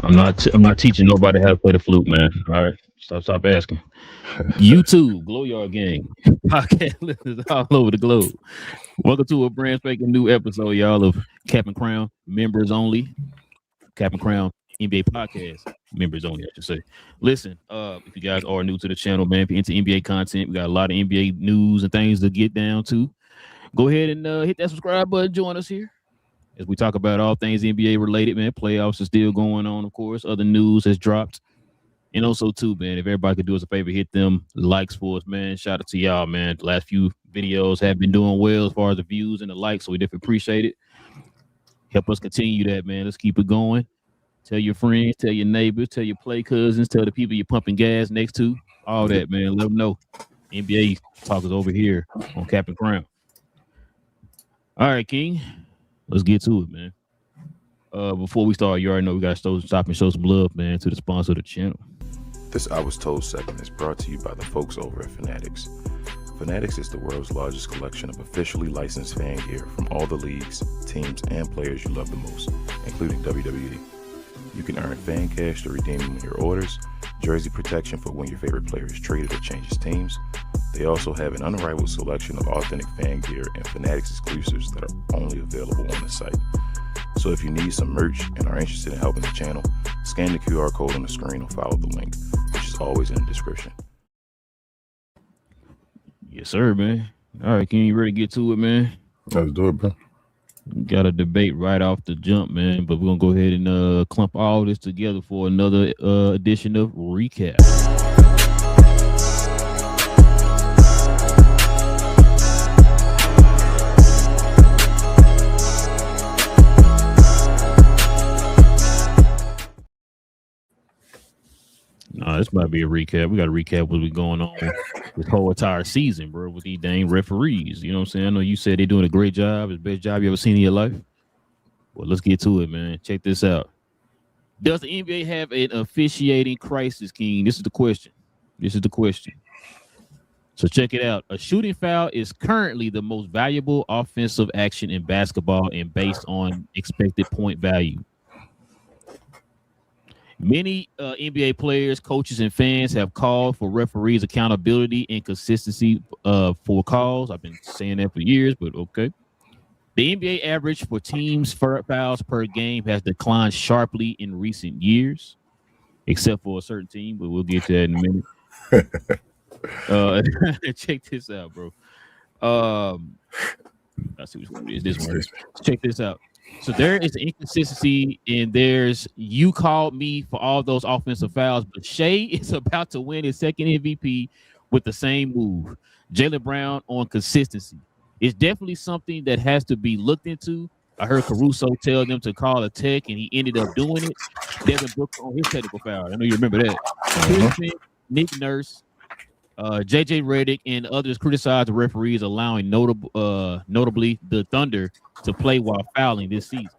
I'm not teaching nobody how to play the flute, man. All right, stop asking. YouTube, GloYard Gang, podcast listeners all over the globe. Welcome to a brand spanking new episode, y'all, of Cap and Crown members only. Cap and Crown NBA podcast members only, I should say. Listen, if you guys are new to the channel, man, if you're into NBA content, we got a lot of NBA news and things to get down to. Go ahead and hit that subscribe button. Join us here as we talk about all things NBA related, man. Playoffs are still going on, of course. Other news has dropped. And also, too, man, if everybody could do us a favor, hit them likes for us, man. Shout out to y'all, man. The last few videos have been doing well as far as the views and the likes, so we definitely appreciate it. Help us continue that, man. Let's keep it going. Tell your friends, tell your neighbors, tell your play cousins, tell the people you're pumping gas next to. All that, man. Let them know. NBA talk is over here on Cap and Crown. All right, King. Let's get to it, man. Before we start, you already know we got to stop and show some love, man, to the sponsor of the channel. This I Was Told segment is brought to you by the folks over at Fanatics. Fanatics is the world's largest collection of officially licensed fan gear from all the leagues, teams, and players you love the most, including WWE. You can earn fan cash to redeem them in your orders, jersey protection for when your favorite player is traded or changes teams. They also have an unrivaled selection of authentic fan gear and Fanatics exclusives that are only available on the site. So if you need some merch and are interested in helping the channel, scan the QR code on the screen or follow the link, which is always in the description. Yes, sir, man. All right, King, you ready to get to it, man? Let's do it, bro. Got a debate right off the jump, man, but we're going to go ahead and clump all this together for another edition of Recap. No, this might be a recap. We got to recap what's been going on this whole entire season, bro, with these dang referees. You know what I'm saying? I know you said they're doing a great job. It's the best job you ever seen in your life. Well, let's get to it, man. Check this out. Does the NBA have an officiating crisis, King? This is the question. So check it out. A shooting foul is currently the most valuable offensive action in basketball and based on expected point value. Many NBA players, coaches, and fans have called for referees' accountability and consistency for calls. I've been saying that for years, but okay. The NBA average for teams' fouls per game has declined sharply in recent years, except for a certain team, but we'll get to that in a minute. Check this out, bro. Let's see which one it is. This one. Check this out. So there is inconsistency, and there's you called me for all those offensive fouls, but Shea is about to win his second MVP with the same move. Jaylen Brown on consistency. It's definitely something that has to be looked into. I heard Caruso tell them to call a tech, and he ended up doing it. Devin Booker on his technical foul. I know you remember that. Pearson, Nick Nurse, JJ Redick, and others criticized the referees allowing notably the Thunder to play while fouling this season.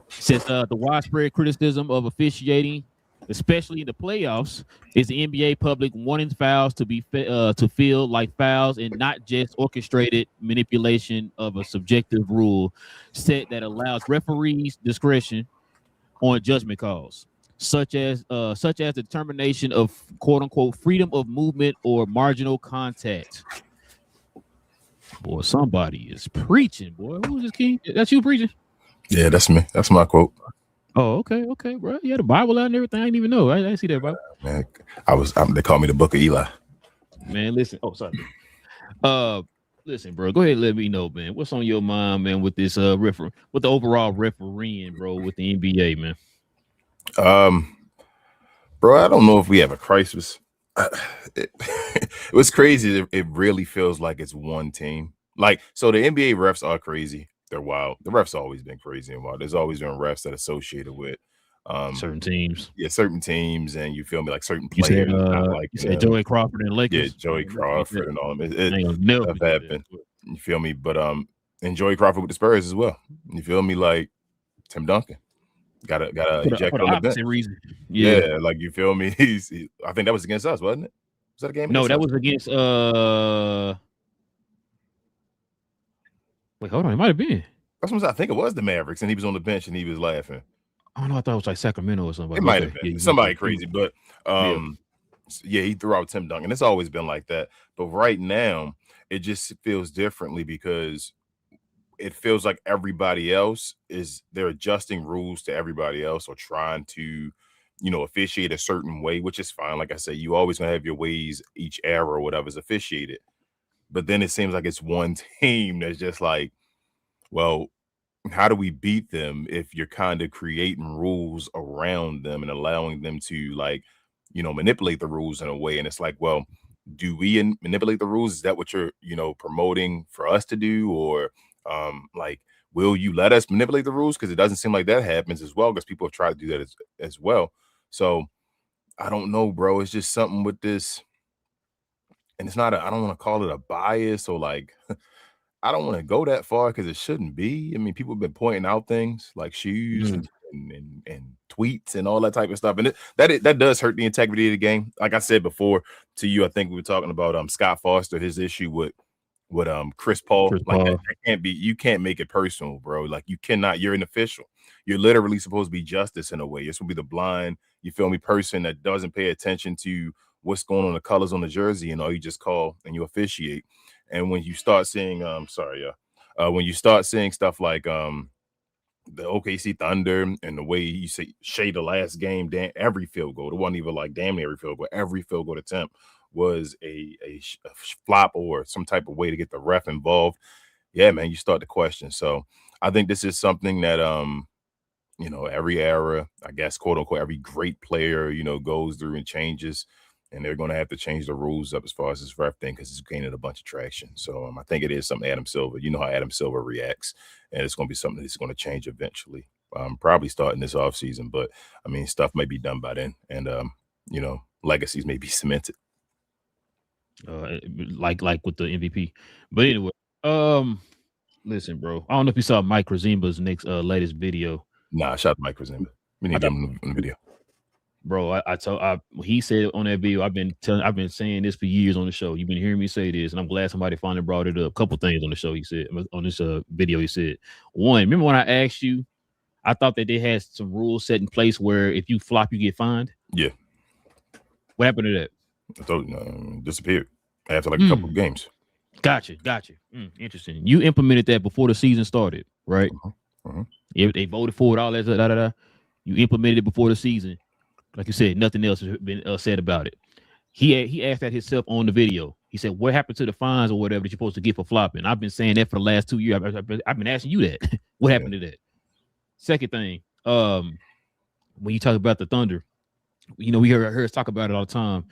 Since the widespread criticism of officiating, especially in the playoffs, is the NBA public wanting fouls to be to feel like fouls and not just orchestrated manipulation of a subjective rule set that allows referees discretion on judgment calls, such as the determination of quote unquote freedom of movement or marginal contact. Boy, somebody is preaching, boy. Who is this, King? That's you preaching? Yeah, that's me. That's my quote. Oh, okay, bro. You had the Bible out and everything. I didn't even know. I didn't see that, bro. Man, they call me the Book of Eli. Man, listen. Oh, sorry. Listen, bro. Go ahead and let me know, man. What's on your mind, man, with this with the overall refereeing, bro, with the NBA, man? Bro, I don't know if we have a crisis. It was crazy. It really feels like it's one team. Like, so the NBA refs are crazy. They're wild. The refs always been crazy and wild. There's always been refs that are associated with certain teams. Yeah, certain teams, and you feel me, like certain players. You said Joey Crawford and Lakers. Yeah, Joey Crawford and all them. It happened. You feel me? But and Joey Crawford with the Spurs as well. You feel me? Like Tim Duncan. Got eject on the bench. Reason. Yeah, like you feel me. I think that was against us, wasn't it? Was that a game? No, that was against. Wait, hold on. It might have been. That's what I think it was the Mavericks, and he was on the bench and he was laughing. I don't know. I thought it was like Sacramento or something. It might have been somebody crazy, but yeah, he threw out Tim Duncan. It's always been like that. But right now, it just feels differently because it feels like everybody else they're adjusting rules to everybody else or trying to, officiate a certain way, which is fine. Like I said, you always gonna have your ways each era or whatever is officiated. But then it seems like it's one team that's just like, well, how do we beat them if you're kind of creating rules around them and allowing them to manipulate the rules in a way? And it's like, well, do we manipulate the rules? Is that what you're, promoting for us to do? Or will you let us manipulate the rules? Because it doesn't seem like that happens as well, because people have tried to do that as well. So I don't know, bro. It's just something with this. And it's not I don't want to call it a bias or I don't want to go that far because it shouldn't be. I mean, people have been pointing out things like shoes and tweets and all that type of stuff. And that does hurt the integrity of the game. Like I said before to you, I think we were talking about Scott Foster, his issue with Chris Paul. That can't be, you can't make it personal, bro. Like you cannot, you're an official. You're literally supposed to be justice in a way. You're supposed to be the blind, you feel me, person that doesn't pay attention to what's going on, the colors on the jersey, and all you just call and you officiate. And when you start seeing, when you start seeing stuff like the OKC Thunder and the way you say shade the last game, every field goal, it wasn't even like damn near every field goal, every field goal attempt was a flop or some type of way to get the ref involved. Yeah, man, you start to question. So I think this is something that every era, I guess, quote unquote, every great player, goes through and changes. And they're going to have to change the rules up as far as this ref thing because it's gaining a bunch of traction. So I think it is something Adam Silver, you know how Adam Silver reacts, and it's going to be something that's going to change eventually, probably starting this offseason. But, I mean, stuff may be done by then, and, legacies may be cemented. Like with the MVP. But anyway, listen, bro, I don't know if you saw Mike Krezimba's latest video. Nah, shout out to Mike Krezimba. We need to get him in the video. Bro, he said on that video, I've been saying this for years on the show. You've been hearing me say this, and I'm glad somebody finally brought it up. A couple things on the show. He said on this video, he said, one, remember when I asked you, I thought that they had some rules set in place where if you flop, you get fined. Yeah. What happened to that? I thought disappeared after like a couple of games. Gotcha. Interesting. You implemented that before the season started, right? If they voted for it, all that, you implemented it before the season. Like you said, nothing else has been said about it. He asked that himself on the video. He said, "What happened to the fines or whatever that you're supposed to get for flopping?" I've been saying that for the last 2 years. I've been asking you that. What happened to that? Second thing, when you talk about the Thunder, we heard us talk about it all the time.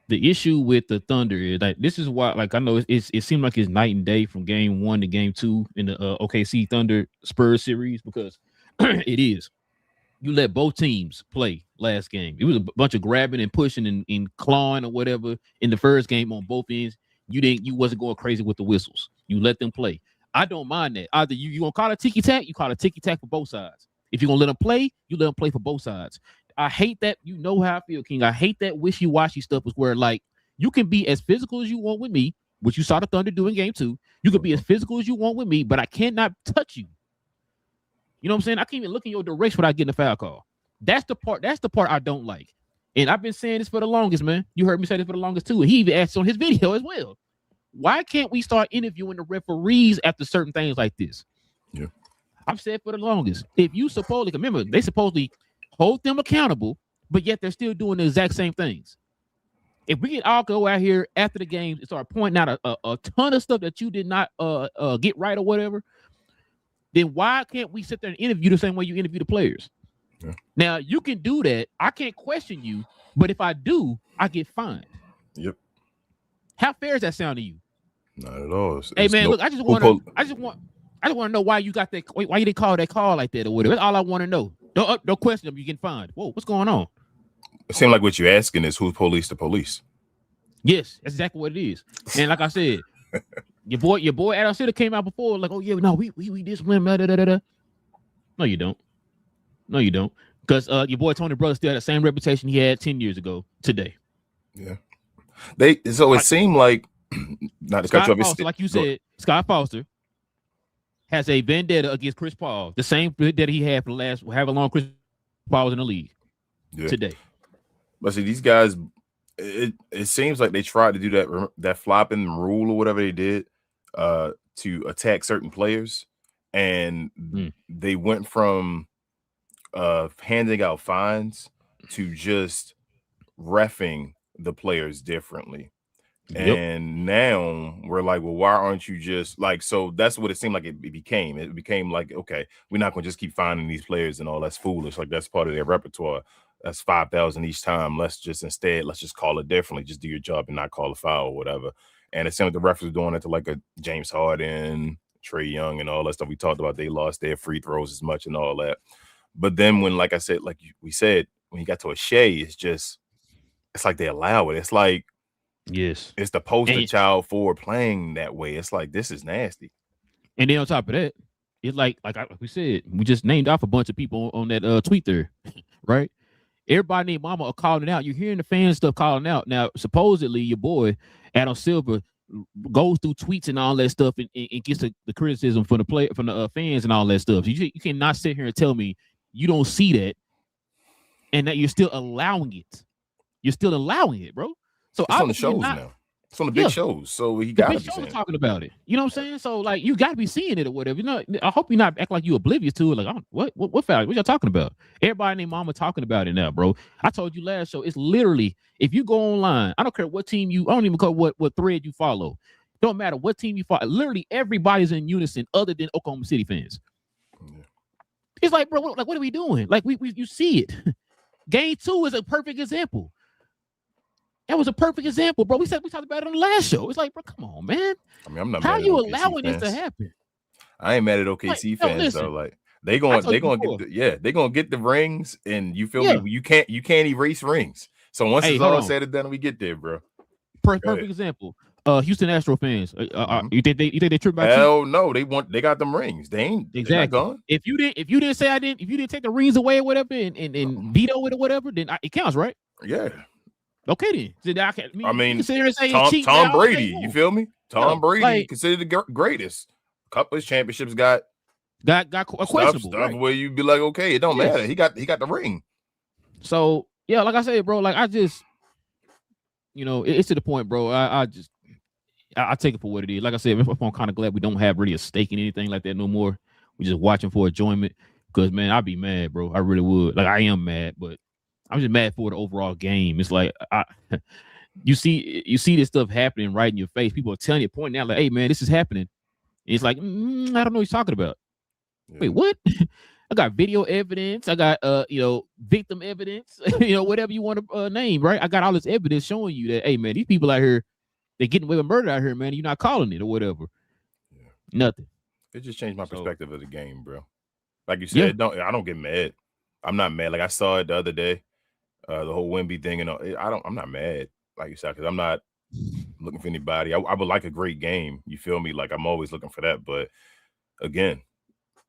The issue with the Thunder is like this is why, like I know it seemed like it's night and day from game 1 to game 2 in the OKC Thunder Spurs series because it is. You let both teams play last game. It was a bunch of grabbing and pushing and clawing or whatever in the first game on both ends. You wasn't going crazy with the whistles. You let them play. I don't mind that. Either you gonna call it ticky-tack, you call it ticky-tack for both sides. If you're gonna let them play, you let them play for both sides. I hate that. You know how I feel, King. I hate that wishy-washy stuff is where like you can be as physical as you want with me, which you saw the Thunder do in game 2. You can be as physical as you want with me, but I cannot touch you. You know what I'm saying? I can't even look in your direction without getting a foul call. That's the part I don't like. And I've been saying this for the longest, man. You heard me say this for the longest too. And he even asked on his video as well. Why can't we start interviewing the referees after certain things like this? Yeah. I've said for the longest. If you supposedly, remember, they supposedly hold them accountable, but yet they're still doing the exact same things. If we can all go out here after the games and start pointing out a ton of stuff that you did not get right or whatever, then why can't we sit there and interview the same way you interview the players? Yeah. Now, you can do that. I can't question you, but if I do, I get fined. Yep. How fair does that sound to you? Not at all. Hey, man, look, I just want to know why you got that. Why you didn't call that call like that or whatever. That's all I want to know. Don't question them. You get fined. Whoa, what's going on? It seems like what you're asking is who's police the police. Yes, that's exactly what it is. And like I said, your boy Adam Silver came out before like, oh yeah, no, we discipline. No, you don't. No, you don't. Because your boy Tony Brother still had the same reputation he had 10 years ago today. Yeah. It seemed like not Scott Foster, like you said, Scott Foster has a vendetta against Chris Paul, the same vendetta he had for the last however long Chris if I was in the league Yeah. today. But see, these guys, it seems like they tried to do that flopping rule or whatever they did to attack certain players, and they went from handing out fines to just reffing the players differently. Yep. And now we're like, well, why aren't you just like, so that's what it seemed like it became. It became like, okay, we're not going to just keep finding these players and all. That's foolish. Like, that's part of their repertoire. That's 5,000 each time. Let's just call it differently. Just do your job and not call a foul or whatever. And it seemed like the refs were doing it to like a James Harden, Trae Young, and all that stuff we talked about. They lost their free throws as much and all that. But then when, like I said, like we said, when you got to a Shea, it's like they allow it. It's like, yes, it's the poster child for playing that way. It's like, this is nasty. And then on top of that, it's like we said, we just named off a bunch of people on that tweet there, right? Everybody named Mama are calling it out. You're hearing the fan stuff calling out. Now, supposedly, your boy Adam Silver goes through tweets and all that stuff and gets the criticism from the fans and all that stuff. You cannot sit here and tell me you don't see that and that you're still allowing it. You're still allowing it, bro. So it's on the shows now. It's on the big shows. So he got to be saying talking about it. You know what I'm saying? So like you got to be seeing it or whatever. You know, I hope you're not act like you oblivious to it. Like, what foul? What y'all talking about? Everybody named Mama talking about it now, bro. I told you last show. It's literally, if you go online, I don't care what team I don't even care what thread you follow. Don't matter what team you follow. Literally everybody's in unison other than Oklahoma City fans. Yeah. It's like, bro, what are we doing? Like you see it. Game 2 is a perfect example. That was a perfect example, bro. We talked about it on the last show. It's like, bro, come on, man. I mean, I'm not. How mad you at allowing fans. this to happen? I ain't mad at OKC fans though. Like they're gonna get the rings, and you feel me. You can't erase rings. So once it's all said and done, we get there, bro. Perfect example. Houston Astro fans. You think they trip about Hell no, they got them rings. They ain't exactly. Gone. If you didn't say I didn't, if you didn't take the rings away or whatever and veto it or whatever, then it counts, right? Yeah. Okay then. I mean say Tom Brady. You feel me? Tom Brady considered the greatest. Couple of championships got questionable stuff where you be like, okay, it don't matter. He got the ring. So yeah, like I said, bro, like I just, it's to the point, bro. I take it for what it is. Like I said, I'm kind of glad we don't have really a stake in anything like that no more. We're just watching for enjoyment. Because man, I'd be mad, bro. I really would. Like I am mad, but I'm just mad for the overall game. It's like you see this stuff happening right in your face. People are telling you, pointing out, like, "Hey, man, this is happening." And it's like, I don't know what he's talking about. Yeah. Wait, what? I got video evidence. I got victim evidence. Whatever you want to name, right? I got all this evidence showing you that, hey, man, these people out here, they're getting away with murder out here, man. You're not calling it or whatever. Yeah. Nothing. It just changed my perspective of the game, bro. Like you said, I don't get mad. I'm not mad. Like I saw it the other day. The whole Wemby thing and all, I'm not mad, like you said, because I'm not looking for anybody. I would like a great game. You feel me? Like I'm always looking for that. But again,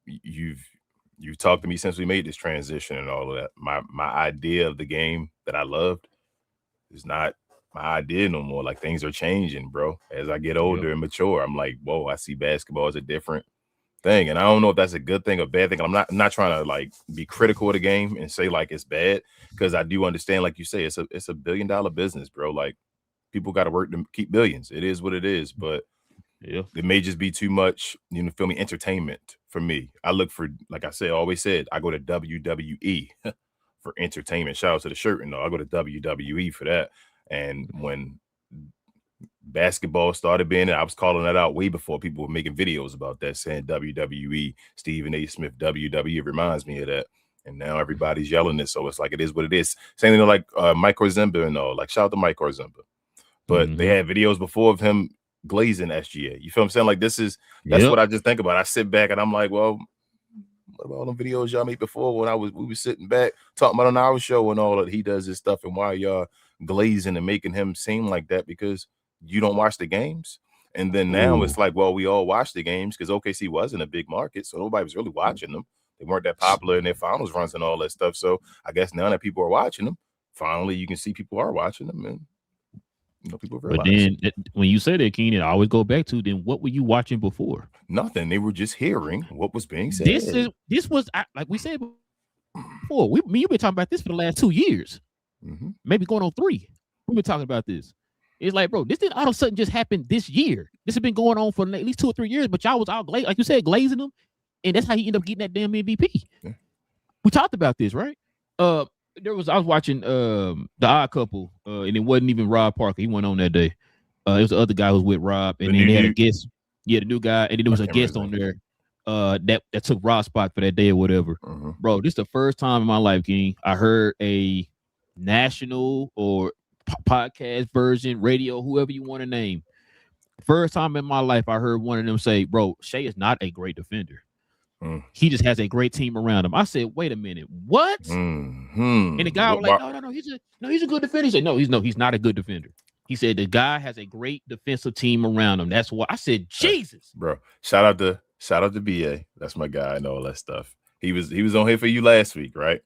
you've talked to me since we made this transition and all of that. My idea of the game that I loved is not my idea no more. Like things are changing, bro. As I get older and mature, I'm like, whoa, I see basketball as a different thing. And I don't know if that's a good thing or bad thing. I'm not trying to like be critical of the game and say like it's bad, because I do understand, like you say, it's a $1 billion business, bro. Like people got to work to keep billions. It is what it is, but it may just be too much, feel me, entertainment for me. I look for, like I said, always said, I go to WWE for entertainment. Shout out to the shirt and all. I go to WWE for that. And when basketball started being it, I was calling that out way before people were making videos about that, saying WWE, Stephen A. Smith, WWE. It reminds me of that. And now everybody's yelling it. So it's like, it is what it is. Same thing like Mike Orzemba and all. Like, shout out to Mike Orzemba. But they had videos before of him glazing SGA. You feel what I'm saying? Like, that's what I just think about. I sit back and I'm like, well, what about all the videos y'all made before when we was sitting back talking about on our show and all that he does this stuff, and why y'all glazing and making him seem like that because you don't watch the games? And then now it's like, well, we all watch the games because OKC wasn't a big market, so nobody was really watching them. They weren't that popular in their finals runs and all that stuff. So I guess now that people are watching them, finally you can see people are watching them, and people realize. But then when you say that, Keenan, I always go back to, then what were you watching before? Nothing. They were just hearing what was being said. This was like we said You've been talking about this for the last 2 years, maybe going on 3. We've been talking about this. It's like, bro, this didn't all of a sudden just happen this year. This has been going on for at least 2 or 3 years, but y'all was all like you said, glazing them, and that's how he ended up getting that damn MVP. Yeah. We talked about this, right? I was watching The Odd Couple, and it wasn't even Rob Parker. He went on that day. It was the other guy who was with Rob, and then they had a guest. Yeah, the new guy, and then there was a guest on there that took Rob's spot for that day or whatever. Bro, this is the first time in my life, King, I heard a national or podcast version, radio, whoever you want to name. First time in my life I heard one of them say, bro, Shea is not a great defender. He just has a great team around him. I said, wait a minute, what? And the guy was like, no, he's a good defender. He said, he's not a good defender. He said the guy has a great defensive team around him. That's why I said, Jesus, bro. Shout out to BA. That's my guy and all that stuff. He was on here for you last week, right?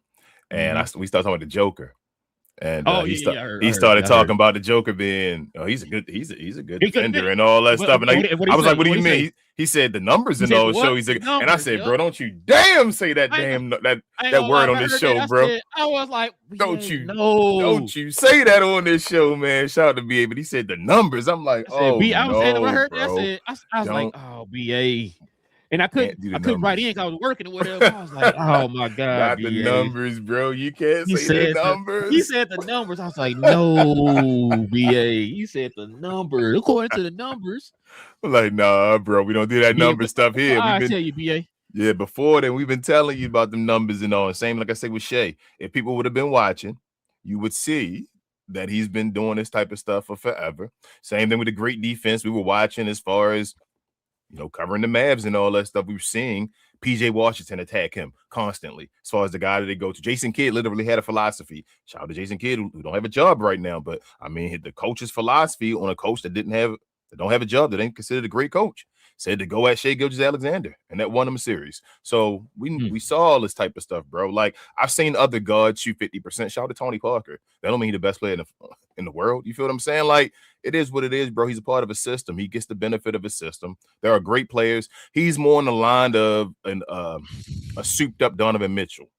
And we started talking about the Joker. And he started talking about the Joker being, he's a good defender and all that stuff. And I was like, what do you mean? He said the numbers in all show. And I said, bro, don't you damn say that that word on this show, bro. I was like, don't you say that on this show, man. Shout out to BA, but he said the numbers. I'm like, when I heard that, I was like, oh, BA. And I couldn't write in because I was working or whatever. I was like, oh my God. Not the numbers, bro. You can't say the numbers. He said the numbers. I was like, no, BA. He said the numbers. According to the numbers. I'm like, nah, bro. We don't do that number stuff here. I tell you, BA. Yeah, before then, we've been telling you about the numbers and all. And same like I said with Shea. If people would have been watching, you would see that he's been doing this type of stuff for forever. Same thing with the great defense. We were watching as far as covering the Mavs and all that stuff. We were seeing PJ Washington attack him constantly as far as the guy that they go to. Jason Kidd literally had a philosophy. Shout out to Jason Kidd, who don't have a job right now. But, I mean, the coach's philosophy on a coach that don't have a job, that ain't considered a great coach, said to go at Shai Gilgeous-Alexander, and that won him a series. So we saw all this type of stuff, bro. Like, I've seen other guards shoot 50%. Shout out to Tony Parker. That don't mean he's the best player in the world. You feel what I'm saying? Like, it is what it is, bro. He's a part of a system. He gets the benefit of his system. There are great players. He's more on the line of a souped-up Donovan Mitchell.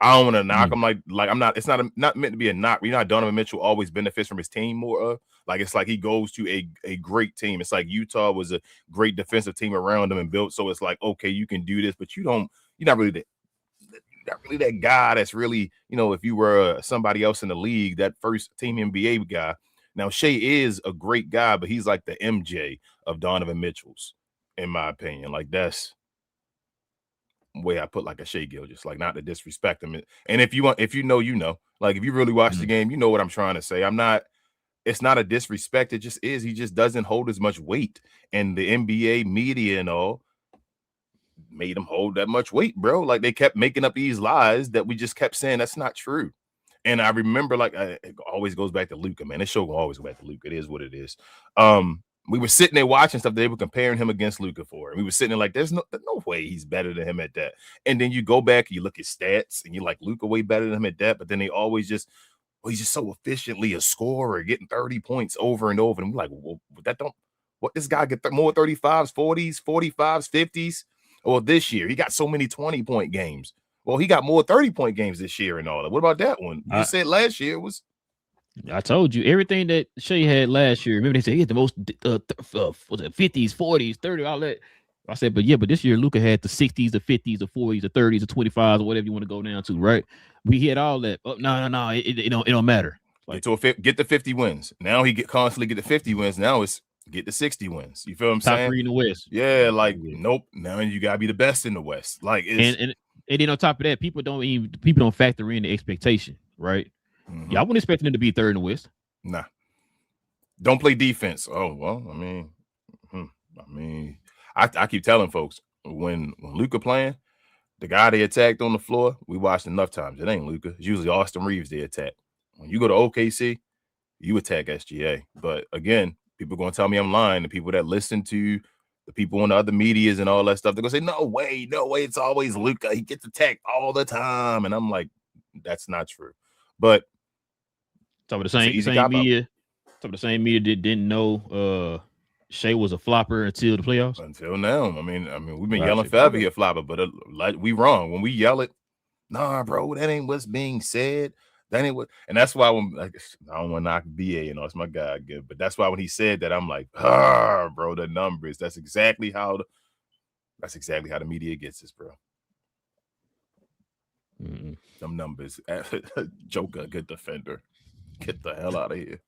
I don't want to knock him. Like I'm not. It's not meant to be a knock. Donovan Mitchell always benefits from his team more. Like it's like he goes to a great team. It's like Utah was a great defensive team around him and built. So it's like, okay, you can do this, but you're not really that guy that's really, if you were somebody else in the league, that first team NBA guy. Now Shea is a great guy, but he's like the MJ of Donovan Mitchell's, in my opinion. Like that's way I put like a Shai Gilgeous, like not to disrespect him. And if you know, like if you really watch the game, you know what I'm trying to say. It's not a disrespect. It just is. He just doesn't hold as much weight. And the NBA media and all made him hold that much weight, bro. Like they kept making up these lies that we just kept saying that's not true. And I remember it always goes back to Luka, man. This show will always go back to Luka. It is what it is. We were sitting there watching stuff. They were comparing him against Luka for. And we were sitting there like, there's no way he's better than him at that. And then you go back, you look at stats, and you're like, Luka way better than him at that. But then they always he's just so efficiently a scorer, getting 30 points over and over. And we're like, well, what this guy get more 35s, 40s, 45s, 50s? Well, this year, he got so many 20-point games. Well, he was more 30-point games this year and all that. What about that one? You said last year was. I told you everything that Shea had last year. Remember they said he had the most 50s, 40s, 30, all that. I said, but this year Luka had the 60s, the 50s, the 40s, the 30s, the 25s, or whatever you want to go down to, right? We had all that. Oh, no, it don't matter. Like, get the 50 wins. Now he constantly get the 50 wins. Now it's get the 60 wins. You feel what I'm saying? Top 3 in the West. Yeah, like nope. Now you gotta be the best in the West. Like and then on top of that, people don't factor in the expectation, right? Mm-hmm. Yeah, I wouldn't expect him to be 3rd in the West. Nah. Don't play defense. Oh, well, I keep telling folks when Luka playing, the guy they attacked on the floor, we watched enough times. It ain't Luka. It's usually Austin Reeves they attack. When you go to OKC, you attack SGA. But again, people are going to tell me I'm lying. The people that listen to the people on the other medias and all that stuff, they're going to say, no way, it's always Luka. He gets attacked all the time. And I'm like, that's not true. But some of the same media that didn't know Shea was a flopper until the playoffs. Until now. I mean, we've been yelling forever here flopper, but we wrong. When we yell it, Nah, bro, that ain't what's being said. That ain't what, and that's why when like, I don't want to knock BA, it's my guy good, but that's why when he said that, I'm like, bro, the numbers. That's exactly how the media gets us, bro. Them numbers. Joker, good defender. Get the hell out of here.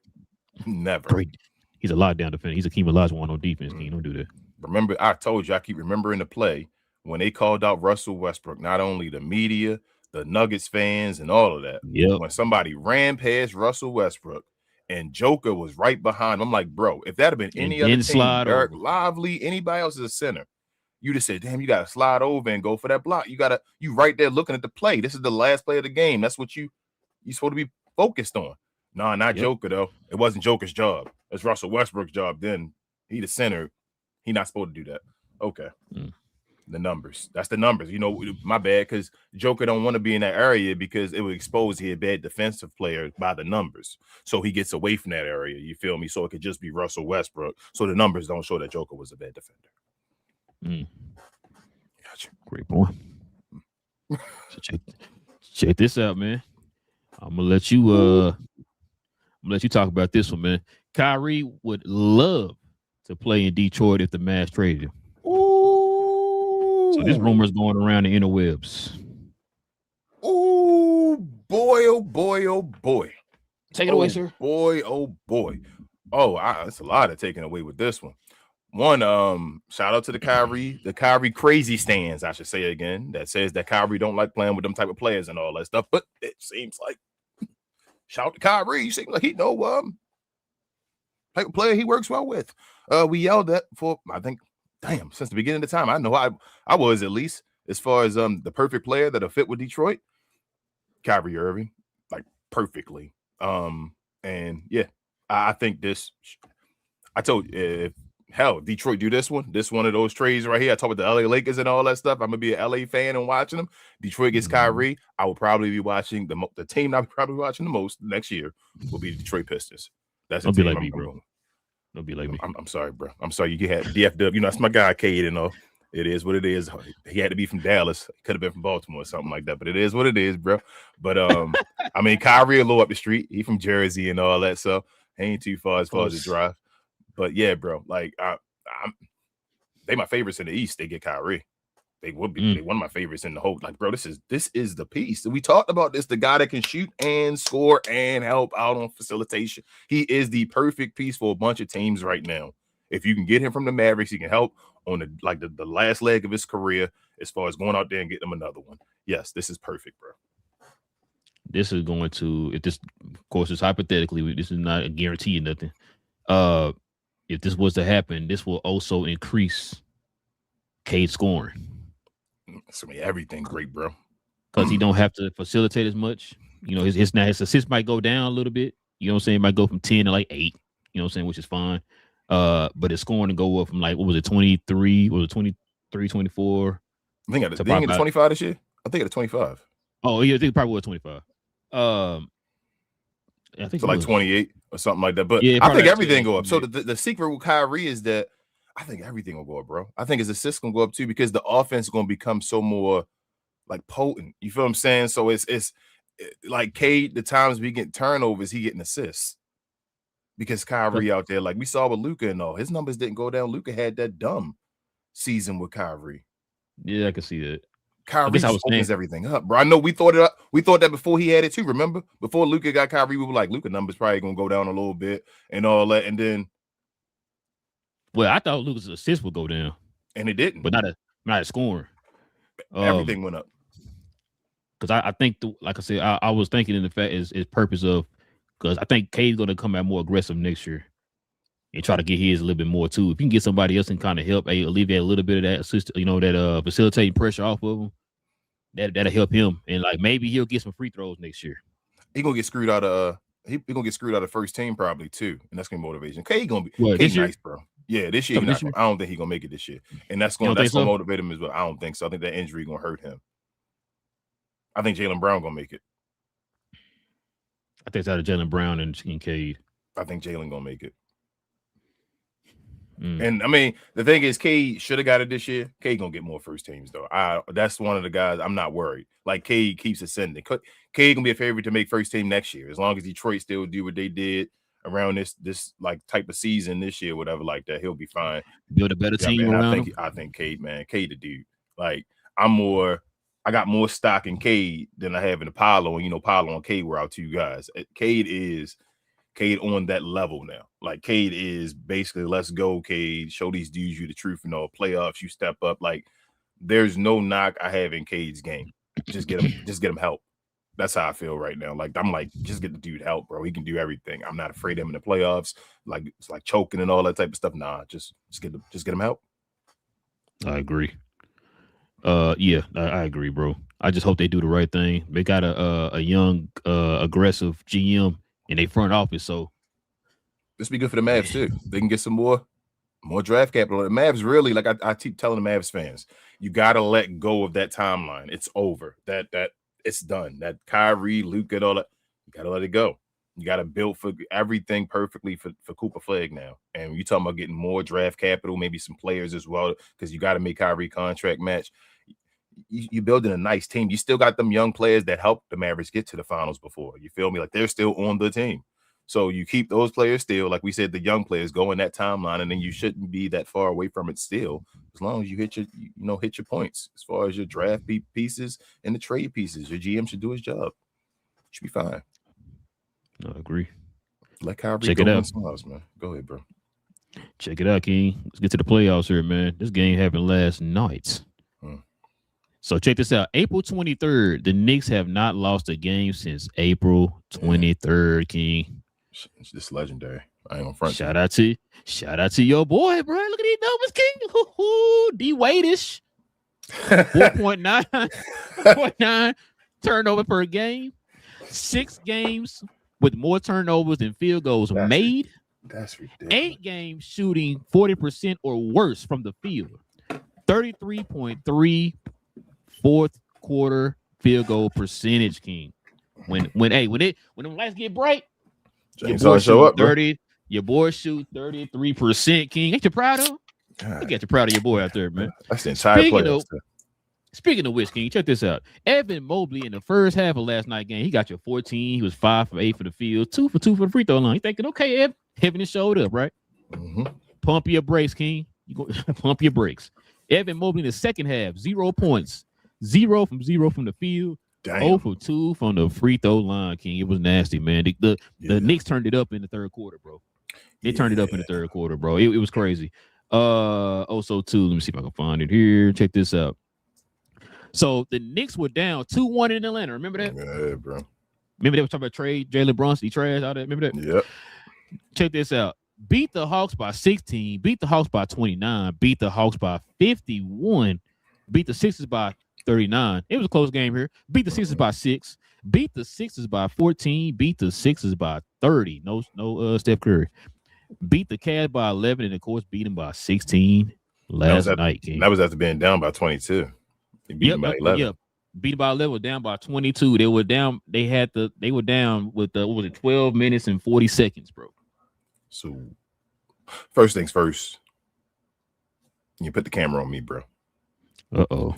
Never. Great. He's a lockdown defender. He's a Hakeem Olajuwon on defense. King, don't do that. Remember, I told you, I keep remembering the play when they called out Russell Westbrook. Not only the media, the Nuggets fans, and all of that. Yep. When somebody ran past Russell Westbrook and Joker was right behind him, I'm like, bro, if that had been any other team, Derek Lively, anybody else is a center, you just said, damn, you got to slide over and go for that block. You right there looking at the play. This is the last play of the game. That's what you're supposed to be focused on. No, not Joker, though. It wasn't Joker's job. It's Russell Westbrook's job. Then he the center. He not supposed to do that. Okay. The numbers. That's the numbers. My bad, because Joker don't want to be in that area because it would expose he a bad defensive player by the numbers. So he gets away from that area. You feel me? So it could just be Russell Westbrook. So the numbers don't show that Joker was a bad defender. Gotcha. Great point. So check this out, man. I'm gonna let you talk about this one, man. Kyrie would love to play in Detroit if the Mavs traded him. Ooh. So this rumor is going around the interwebs. Ooh, boy, oh boy, oh boy. Take it away, sir. Boy, oh boy. Oh, that's a lot of taking away with this one. One, shout out to the Kyrie crazy stands, I should say again, that says that Kyrie don't like playing with them type of players and all that stuff. But it seems like, shout out to Kyrie, you seem like he know type of player he works well with. We yelled at for, I think, since the beginning of the time. I know I was, at least, as far as the perfect player that'll fit with Detroit. Kyrie Irving, like perfectly. And yeah, I think this, I told you, if Detroit do this one of those trades right here. I talked about the LA Lakers and all that stuff. I'm gonna be an LA fan and watching them. Detroit gets Kyrie. I will probably be watching the team I'll be probably watching the most next year will be the Detroit Pistons. That's don't be like me, bro. Don't be like me. I'm sorry, bro. I'm sorry. You had DFW. That's my guy, Cade. It is what it is. He had to be from Dallas. Could have been from Baltimore or something like that. But it is what it is, bro. But I mean, Kyrie a little up the street. He from Jersey and all that, so he ain't too far as the drive. But yeah, bro. Like they my favorites in the East. They get Kyrie. They would be one of my favorites in the whole. Like, bro, this is the piece. We talked about this. The guy that can shoot and score and help out on facilitation. He is the perfect piece for a bunch of teams right now. If you can get him from the Mavericks, he can help on the last leg of his career as far as going out there and getting him another one. Yes, this is perfect, bro. This is going to, if this, of course, is hypothetically, this is not a guarantee or nothing. If this was to happen, this will also increase Cade's scoring. It's gonna be everything great, bro. Because he don't have to facilitate as much. His assists might go down a little bit. You know what I'm saying? It might go from 10 to like 8. You know what I'm saying? Which is fine. But his scoring to go up from like, what was it, 23? Was it 23, 24? I think at 25 this year. I think at 25. Oh, yeah, I think it probably was 25. I think so like 28 or something like that. But yeah, I think everything go up. So the secret with Kyrie is that I think everything will go up, bro. I think his assists gonna go up too because the offense is gonna become so more like potent. You feel what I'm saying? So it's like Cade, the times we get turnovers, he getting assists. Because Kyrie out there, like we saw with Luka and all, his numbers didn't go down. Luka had that dumb season with Kyrie. Yeah, I can see that. Kyrie opens everything up, bro. I know we thought it up. We thought that before he had it too. Remember, before Luka got Kyrie, we were like, Luka numbers probably gonna go down a little bit and all that. And then, well, I thought Luka's assists would go down, and it didn't. But not a scoring. Everything went up. Because I think, like I said, I was thinking in the fact is purpose of, because I think Cade's gonna come out more aggressive next year and try to get his a little bit more too. If you can get somebody else and kind of help alleviate a little bit of that assist, that facilitating pressure off of him, that'll help him. And like maybe he'll get some free throws next year. He gonna get screwed out of he gonna get screwed out of first team probably too, and that's gonna be motivation. Cade gonna be nice, bro. Yeah, this year, I don't think he's gonna make it this year, and that's gonna motivate him as well. I don't think so. I think that injury gonna hurt him. I think Jaylen Brown gonna make it. I think it's out of Jaylen Brown and Cade. I think Jaylen gonna make it. And I mean, the thing is, Cade should have got it this year. Cade gonna get more first teams though. That's one of the guys I'm not worried. Like Cade keeps ascending. Cade gonna be a favorite to make first team next year as long as Detroit still do what they did around this like type of season this year, whatever like that. He'll be fine. Build a better team man, around him. I think Cade, man, Cade the dude. Like I got more stock in Cade than I have in Apollo, and Apollo and Cade were our two guys. Cade on that level now. Like Cade is basically, let's go, Cade. Show these dudes you the truth. Playoffs, you step up. Like there's no knock I have in Cade's game. Just get him help. That's how I feel right now. Like I'm like, just get the dude help, bro. He can do everything. I'm not afraid of him in the playoffs. Like it's like choking and all that type of stuff. Nah, just get him help. I agree. Yeah, I agree, bro. I just hope they do the right thing. They got a young, aggressive GM in their front office, so this be good for the Mavs too. They can get some more draft capital. The Mavs really, like I keep telling the Mavs fans, you got to let go of that timeline. It's over. That it's done. That Kyrie, Luka, and all that, you got to let it go. You got to build for everything perfectly for Cooper Flag now. And you talking about getting more draft capital, maybe some players as well, because you got to make Kyrie contract match. You're building a nice team. You still got them young players that helped the Mavericks get to the finals before. You feel me? Like they're still on the team. So you keep those players still, like we said, the young players go in that timeline, and then you shouldn't be that far away from it still, as long as you hit your points as far as your draft pieces and the trade pieces. Your GM should do his job. Should be fine. I agree. Let Kyrie check go it out, smiles, man. Go ahead, bro. Check it out, King. Let's get to the playoffs here, man. This game happened last night. So check this out. April 23rd, the Knicks have not lost a game since April 23rd, King. It's just legendary. I ain't on front. Shout out to your boy, bro. Look at these numbers, King. D Wade-ish. 4.9 turnover per game. 6 games with more turnovers than field goals made. That's ridiculous. 8 games shooting 40% or worse from the field. 33.3 fourth quarter field goal percentage, King. When them lights get bright, your boy shoot 30. Your boy shoot 33%, King. Ain't you proud of him? Look at you proud of your boy out there, man. That's the entire playoffs. Speaking of which, King, check this out. Evan Mobley in the first half of last night's game, he got your 14. He was 5 for 8 for the field, 2 for 2 for the free throw line. You thinking, okay, Evan just showed up, right? Mm-hmm. Pump your brakes, King. You go pump your brakes. Evan Mobley in the second half, 0 points, 0 from the field, 0 for 2 from the free throw line, King. It was nasty, man. The Knicks turned it up in the third quarter, bro. They turned it up in the third quarter, bro. It was crazy. Also, too, let me see if I can find it here. Check this out. So the Knicks were down 2-1 in Atlanta. Remember that? Yeah, bro. Remember they were talking about trade Jalen Brunson, he trash all that. Remember that? Yep. Check this out. Beat the Hawks by 16, beat the Hawks by 29, beat the Hawks by 51, beat the Sixers by 39. It was a close game here. Beat the Sixers by 6, beat the Sixers by 14, beat the Sixers by 30. No Steph Curry. Beat the Cavs by 11, and of course beat them by 16 last night. King. That was after being down by 22. Beat them by 11. Yep. Beat by 11, down by 22. They were down. They were down with 12 minutes and 40 seconds, bro. So, first things first, you put the camera on me, bro. Uh-oh.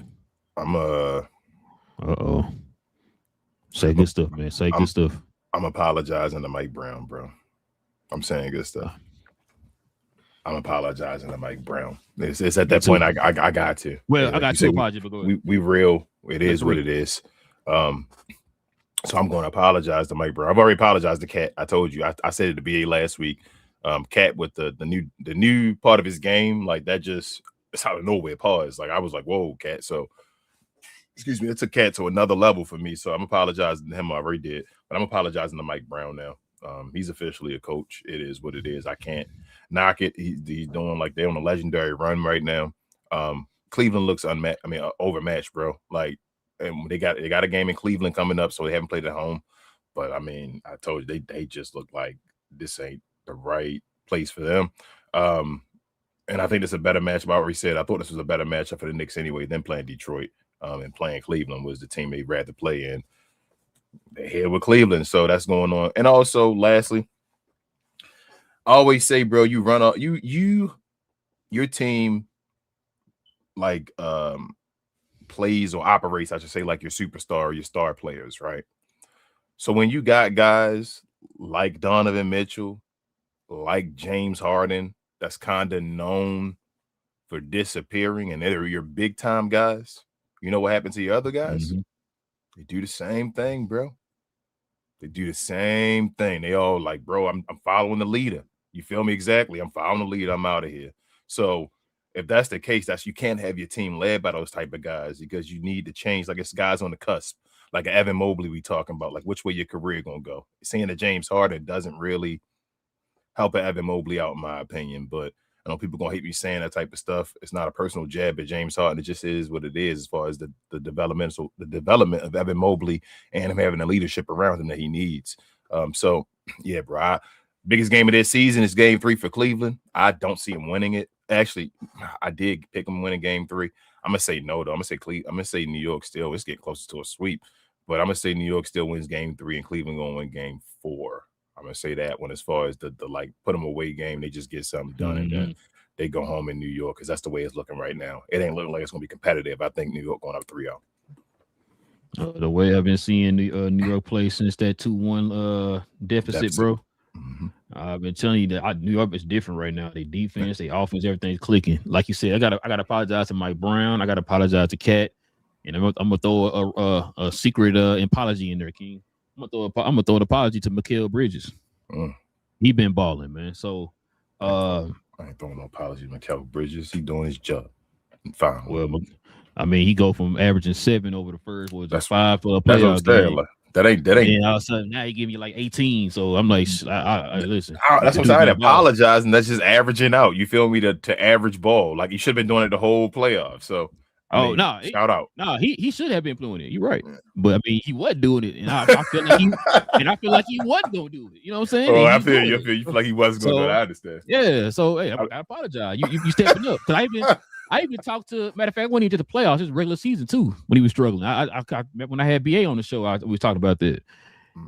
Say good stuff, man. Say good stuff. I'm apologizing to Mike Brown, bro. I'm saying good stuff. I'm apologizing to Mike Brown. It's at that point I got to. Well, like I got to apologize, but go ahead. We real. It is what it is. So I'm going to apologize to Mike Brown. I've already apologized to Cat. I told you. I said it to BA last week. Cat with the new part of his game, like that just it's out of nowhere. Pause. Like I was like, whoa, Cat. So excuse me, it took Cat to another level for me. So I'm apologizing to him. I already did, but I'm apologizing to Mike Brown now. He's officially a coach. It is what it is. I can't knock it. He's doing like they're on a legendary run right now. Cleveland looks overmatched, bro. Like, and they got a game in Cleveland coming up, so they haven't played at home. But I mean, I told you they just look like this ain't the right place for them. And I think it's a better matchup. I already said I thought this was a better matchup for the Knicks anyway than playing Detroit. And playing Cleveland was the team they'd rather play in. They're here with Cleveland, so that's going on. And also, lastly, I always say, bro, you run up, you your team like plays or operates, I should say, like your superstar or your star players, right? So when you got guys like Donovan Mitchell, like James Harden, that's kind of known for disappearing, and they're your big time guys, you know what happened to your other guys? Mm-hmm. They do the same thing, bro. They do the same thing. They all like, bro, I'm following the leader. You feel me? Exactly. I'm following the leader. I'm out of here. So if that's the case, you can't have your team led by those type of guys because you need to change. Like it's guys on the cusp, like Evan Mobley we talking about, like which way your career gonna go. Seeing that James Harden doesn't really help Evan Mobley out, in my opinion. But I know people gonna hate me saying that type of stuff. It's not a personal jab at James Harden. It just is what it is as far as the development of Evan Mobley and him having the leadership around him that he needs. So yeah, bro. Biggest game of this season is Game 3 for Cleveland. I don't see him winning it. Actually, I did pick him winning Game 3. I'm gonna say no though. I'm gonna say New York still. It's getting closer to a sweep, but I'm gonna say New York still wins Game 3 and Cleveland gonna win Game 4. I'm gonna say that one as far as the like put them away game, they just get something done and then they go home in New York because that's the way it's looking right now. It ain't looking like it's gonna be competitive. I think New York going up 3-0. The way I've been seeing the New York play since that 2-1 deficit, bro. Mm-hmm. I've been telling you that New York is different right now. They defense, they offense, everything's clicking. Like you said, I gotta apologize to Mike Brown. I gotta apologize to Cat, and I'm gonna throw a secret apology in there, King. I'm gonna throw an apology to Mikal Bridges. He been balling, man. So I ain't throwing no apology to Mikal Bridges. He doing his job. Fine. Well, I mean, he go from averaging 7 over the first that's 5 for a playoff game. Like, that ain't. And all of a sudden now he give me like 18. So I'm like, I listen. That's what I'm saying. Apologizing. That's just averaging out. You feel me? To average ball. Like you should have been doing it the whole playoff. So shout out. No, he should have been doing it. You're right. But I mean, he wasn't doing it, and I feel like he wasn't gonna do it. You know what I'm saying? Oh, I feel you. You feel like he wasn't gonna do it. I understand. Yeah. So hey, I apologize. You stepping up because I even talked to, matter of fact, when he did the playoffs, his regular season too, when he was struggling. I remember when I had BA on the show, we was talking about that.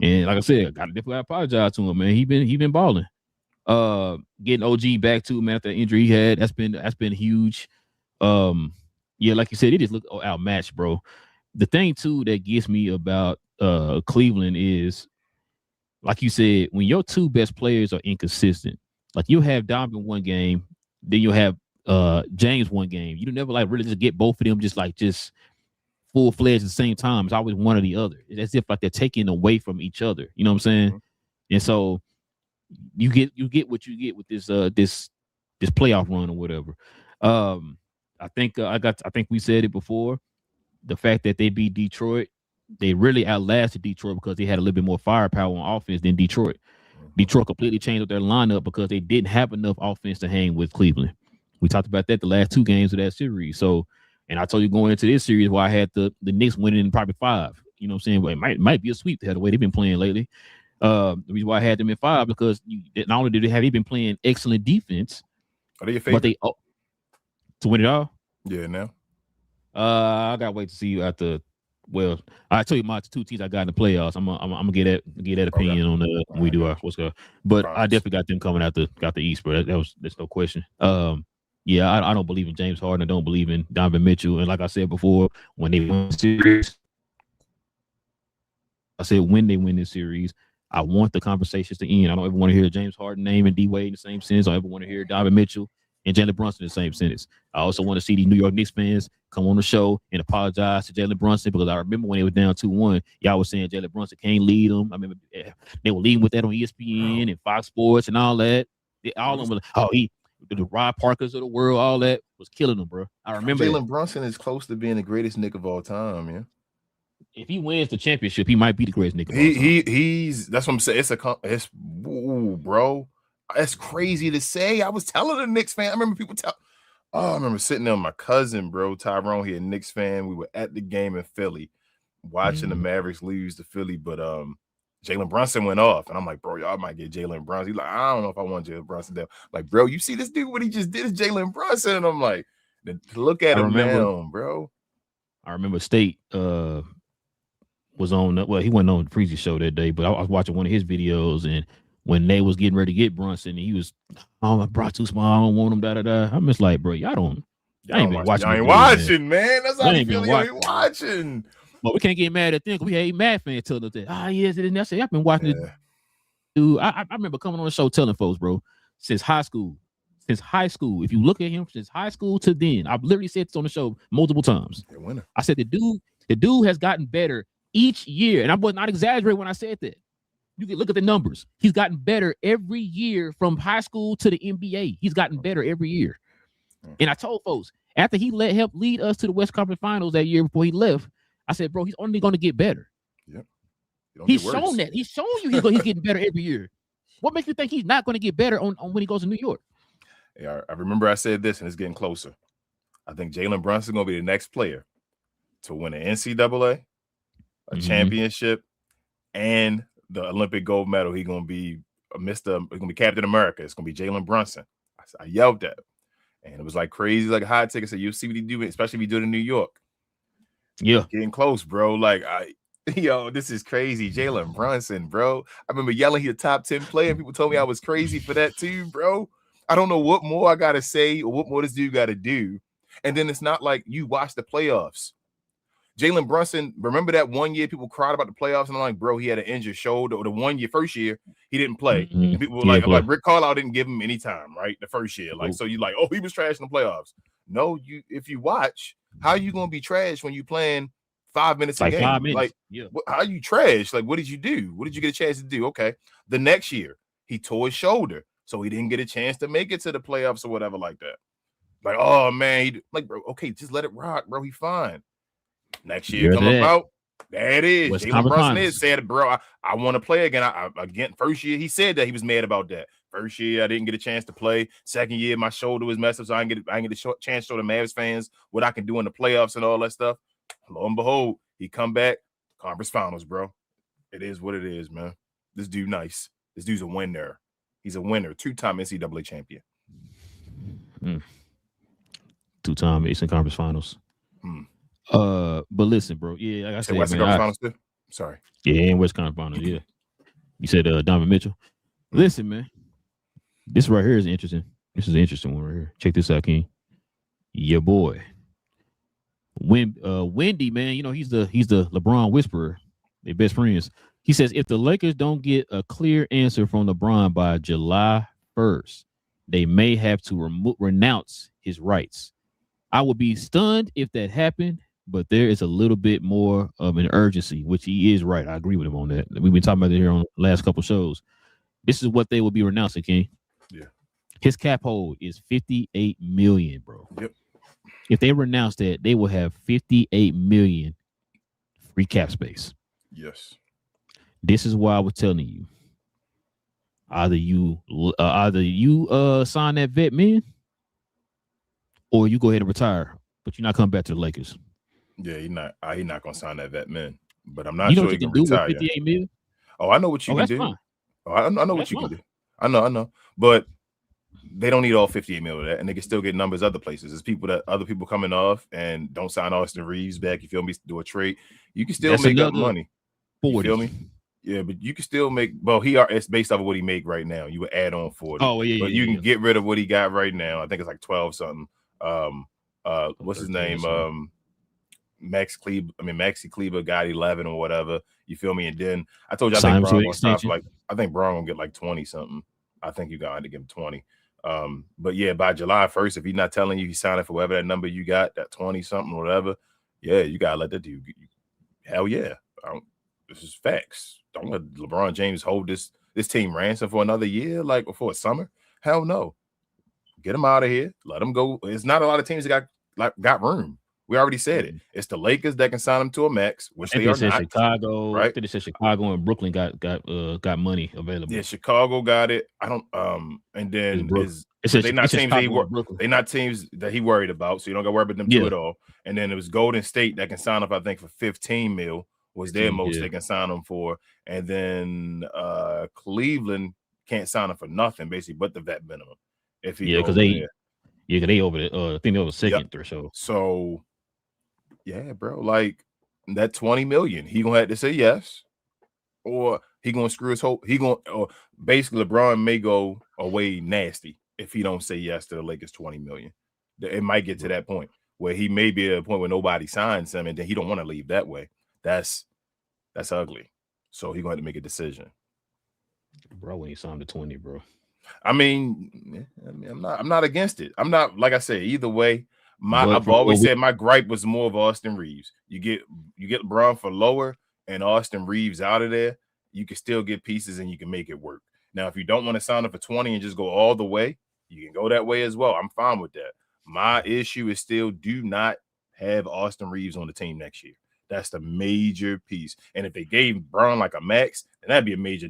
And like I said, I definitely apologize to him, man. He been balling. Getting OG back too, man, after the injury he had, that's been huge. Yeah, like you said, it just looked outmatched, bro. The thing too that gets me about Cleveland is, like you said, when your two best players are inconsistent, like you'll have Donovan one game, then you'll have James one game. You never like really just get both of them just full fledged at the same time. It's always one or the other. It's as if like they're taking away from each other. You know what I'm saying? Mm-hmm. And so you get what you get with this playoff run or whatever. I think we said it before. The fact that they beat Detroit, they really outlasted Detroit because they had a little bit more firepower on offense than Detroit. Detroit completely changed up their lineup because they didn't have enough offense to hang with Cleveland. We talked about that the last 2 games of that series. So, and I told you going into this series why I had the Knicks winning in probably 5. You know what I'm saying? But it might be a sweep the way they've been playing lately. The reason why I had them in 5 because not only did they been playing excellent defense, are they your favorite? But to win it all? Yeah, now. I gotta wait to see you after. Well, I tell you my 2 teams I got in the playoffs. I'm gonna get that opinion on when we do our what's going. But I definitely got them coming out the East, bro. There's no question. Yeah, I don't believe in James Harden. I don't believe in Donovan Mitchell. And like I said before, when they win the series, when they win this series, I want the conversations to end. I don't ever want to hear James Harden name and D Wade in the same sentence. I don't ever want to hear Donovan Mitchell and Jalen Brunson in the same sentence. I also want to see these New York Knicks fans come on the show and apologize to Jalen Brunson because I remember when they were down 2-1, y'all was saying Jalen Brunson can't lead them. I remember they were leading with that on ESPN and Fox Sports and all that. All of them were the Rod Parkers of the world, all that was killing them, bro. I remember Jalen Brunson is close to being the greatest Knick of all time, man. If he wins the championship, he might be the greatest Knick of all time. He's that's what I'm saying. Bro. That's crazy to say. I was telling a Knicks fan. I remember people I remember sitting there with my cousin, bro, Tyrone. He a Knicks fan. We were at the game in Philly, watching the Mavericks lose to Philly, but Jalen Brunson went off, and I'm like, bro, y'all might get Jalen Brunson. He's like, I don't know if I want Jalen Brunson there. Like, bro, you see this dude? What he just did is Jalen Brunson, and I'm like, look at him now, bro. I remember State was on. Well, he wasn't on the Freezy show that day, but I was watching one of his videos, and when they was getting ready to get Brunson, and he was, oh, I brought too small. I don't want him. Da da da. I'm just like, bro, y'all ain't been watching. Y'all ain't watching, man. That's how Y'all you ain't feel. been Y'all ain't watching. But we can't get mad at them. We hate Mad fans telling us that. Yes, it is necessary. I've been watching it. Dude, I remember coming on the show telling folks, bro, since high school. If you look at him since high school to then, I've literally said this on the show multiple times. I said the dude has gotten better each year, and I was not exaggerating when I said that. You can look at the numbers. He's gotten better every year from high school to the NBA. He's gotten better every year. And I told folks after he helped lead us to the West Conference Finals that year before he left, I said, bro, he's only going to get better. Yep. He's shown that. He's shown you he's getting better every year. What makes you think he's not going to get better on when he goes to New York? Yeah, I remember I said this, and it's getting closer. I think Jalen Brunson is going to be the next player to win an NCAA, a championship, and the Olympic gold medal. He's going to be he's going to be Captain America. It's going to be Jalen Brunson. I yelled that. And it was like crazy, like a hot ticket. So you'll see what he do, especially if he do it in New York. Yeah. Getting close, bro. Like, this is crazy. Jalen Brunson, bro. I remember yelling he a top 10 player. People told me I was crazy for that too, bro. I don't know what more I got to say or what more this dude got to do. And then it's not like you watch the playoffs. Jalen Brunson, remember that one year people cried about the playoffs and I'm like, bro, he had an injured shoulder. Or the first year, he didn't play. And people were I'm like, Rick Carlisle didn't give him any time, right? The first year. Like, so you like, oh, he was trash in the playoffs. No, if you watch, how are you going to be trash when you playing 5 minutes a game? 5 minutes. Like, how you trash? Like, what did you do? What did you get a chance to do? Okay. The next year, he tore his shoulder. So he didn't get a chance to make it to the playoffs or whatever like that. Like, oh, man. Like, bro, okay, just let it rock, bro. He fine. Next year come about. There it is. Jalen Brunson said, bro, I want to play again. Again, first year, he said that he was mad about that. First year, I didn't get a chance to play. Second year, my shoulder was messed up, so I didn't get a chance to show the Mavs fans what I can do in the playoffs and all that stuff. Lo and behold, he come back, conference finals, bro. It is what it is, man. This dude nice. This dude's a winner. He's a winner, 2-time NCAA champion. 2-time Eastern Conference Finals. But listen, bro. Yeah, like I said, Western Conference Finals too? Sorry. Yeah, and West Conference Finals. Yeah. You said Donovan Mitchell. Listen, man. This right here is interesting. This is an interesting one right here. Check this out, King. Your boy. Wendy, man, you know, he's the LeBron whisperer. They're best friends. He says if the Lakers don't get a clear answer from LeBron by July 1st, they may have to renounce his rights. I would be stunned if that happened, but there is a little bit more of an urgency, which he is right. I agree with him on that. We've been talking about it here on the last couple shows. This is what they will be renouncing, King. Yeah. His cap hold is $58 million, bro. Yep. If they renounce that, they will have $58 million free cap space. Yes. This is why I was telling you. Either you sign that vet, man, or you go ahead and retire, but you're not coming back to the Lakers. Yeah, he's not gonna sign that vet, man. But I'm not sure he can retire. With $58 million? Oh, I know what you can do. Fine. Oh, I know what you can do. I know. But they don't need all 58 million of that, and they can still get numbers other places. There's other people coming off and don't sign Austin Reeves back. You feel me? Do a trade. You can still make up money. 40. You feel me? Yeah, but you can still make. Well, it's based off of what he make right now. You would add on 40. Oh yeah, but you can get rid of what he got right now. I think it's like 12 something. What's his name? Maxi Kleber got 11 or whatever. You feel me? And then I told you I think Braun gonna sign for I think Braun gonna get like 20 something. I think you got to give him 20. But yeah, by July 1st, if he's not telling you he's signing for whatever that number you got, that 20 something or whatever, yeah, you gotta let that dude. Hell yeah, this is facts. Don't let LeBron James hold this team ransom for another year, like before summer. Hell no. Get him out of here. Let him go. It's not a lot of teams that got room. We already said it. It's the Lakers that can sign him to a max, which they are not. Chicago, right? I think they said Chicago and Brooklyn got money available. Yeah, Chicago got it. I don't. And then they're not teams that he worried about, so you don't got to worry about them too at all. And then it was Golden State that can sign up, I think, for 15 mil was their most they can sign them for, and then Cleveland can't sign him for nothing basically, but the vet minimum. If he because they over the I think they over second threshold. So yeah, bro, like that 20 million, he gonna have to say yes, or He gonna screw his whole. Basically LeBron may go away nasty if he don't say yes to the Lakers $20 million. It might get to that point where he may be at a point where nobody signs him, and then he don't want to leave that way. That's ugly. So he gonna have to make a decision. Bro, when he signed to 20, bro. I mean, I'm not against it. I'm not, like I said, either way. I've always said my gripe was more of Austin Reeves. You get LeBron for lower and Austin Reeves out of there, you can still get pieces and you can make it work. Now, if you don't want to sign up for 20 and just go all the way, you can go that way as well. I'm fine with that. My issue is still do not have Austin Reeves on the team next year. That's the major piece. And if they gave Brown like a max, then that'd be a major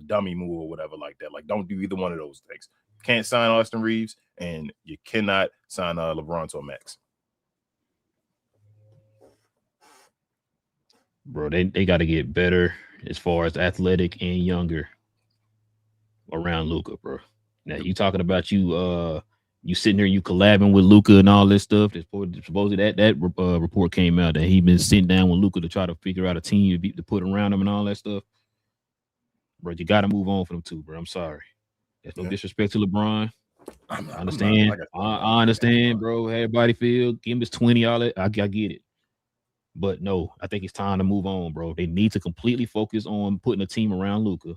dummy move or whatever like that. Like, don't do either one of those things. Can't sign Austin Reeves, and you cannot sign LeBron to a max. Bro, they got to get better as far as athletic and younger around Luka, bro. Now you talking about you sitting there, you collabing with Luka and all this stuff. Supposedly that report came out that he been sitting down with Luka to try to figure out a team to put around him and all that stuff. Bro, you got to move on for them too, bro. I'm sorry. There's no disrespect to LeBron. I understand. I understand, bro. Everybody feel give him his 20, all that. I get it. But no, I think it's time to move on, bro. They need to completely focus on putting a team around Luka.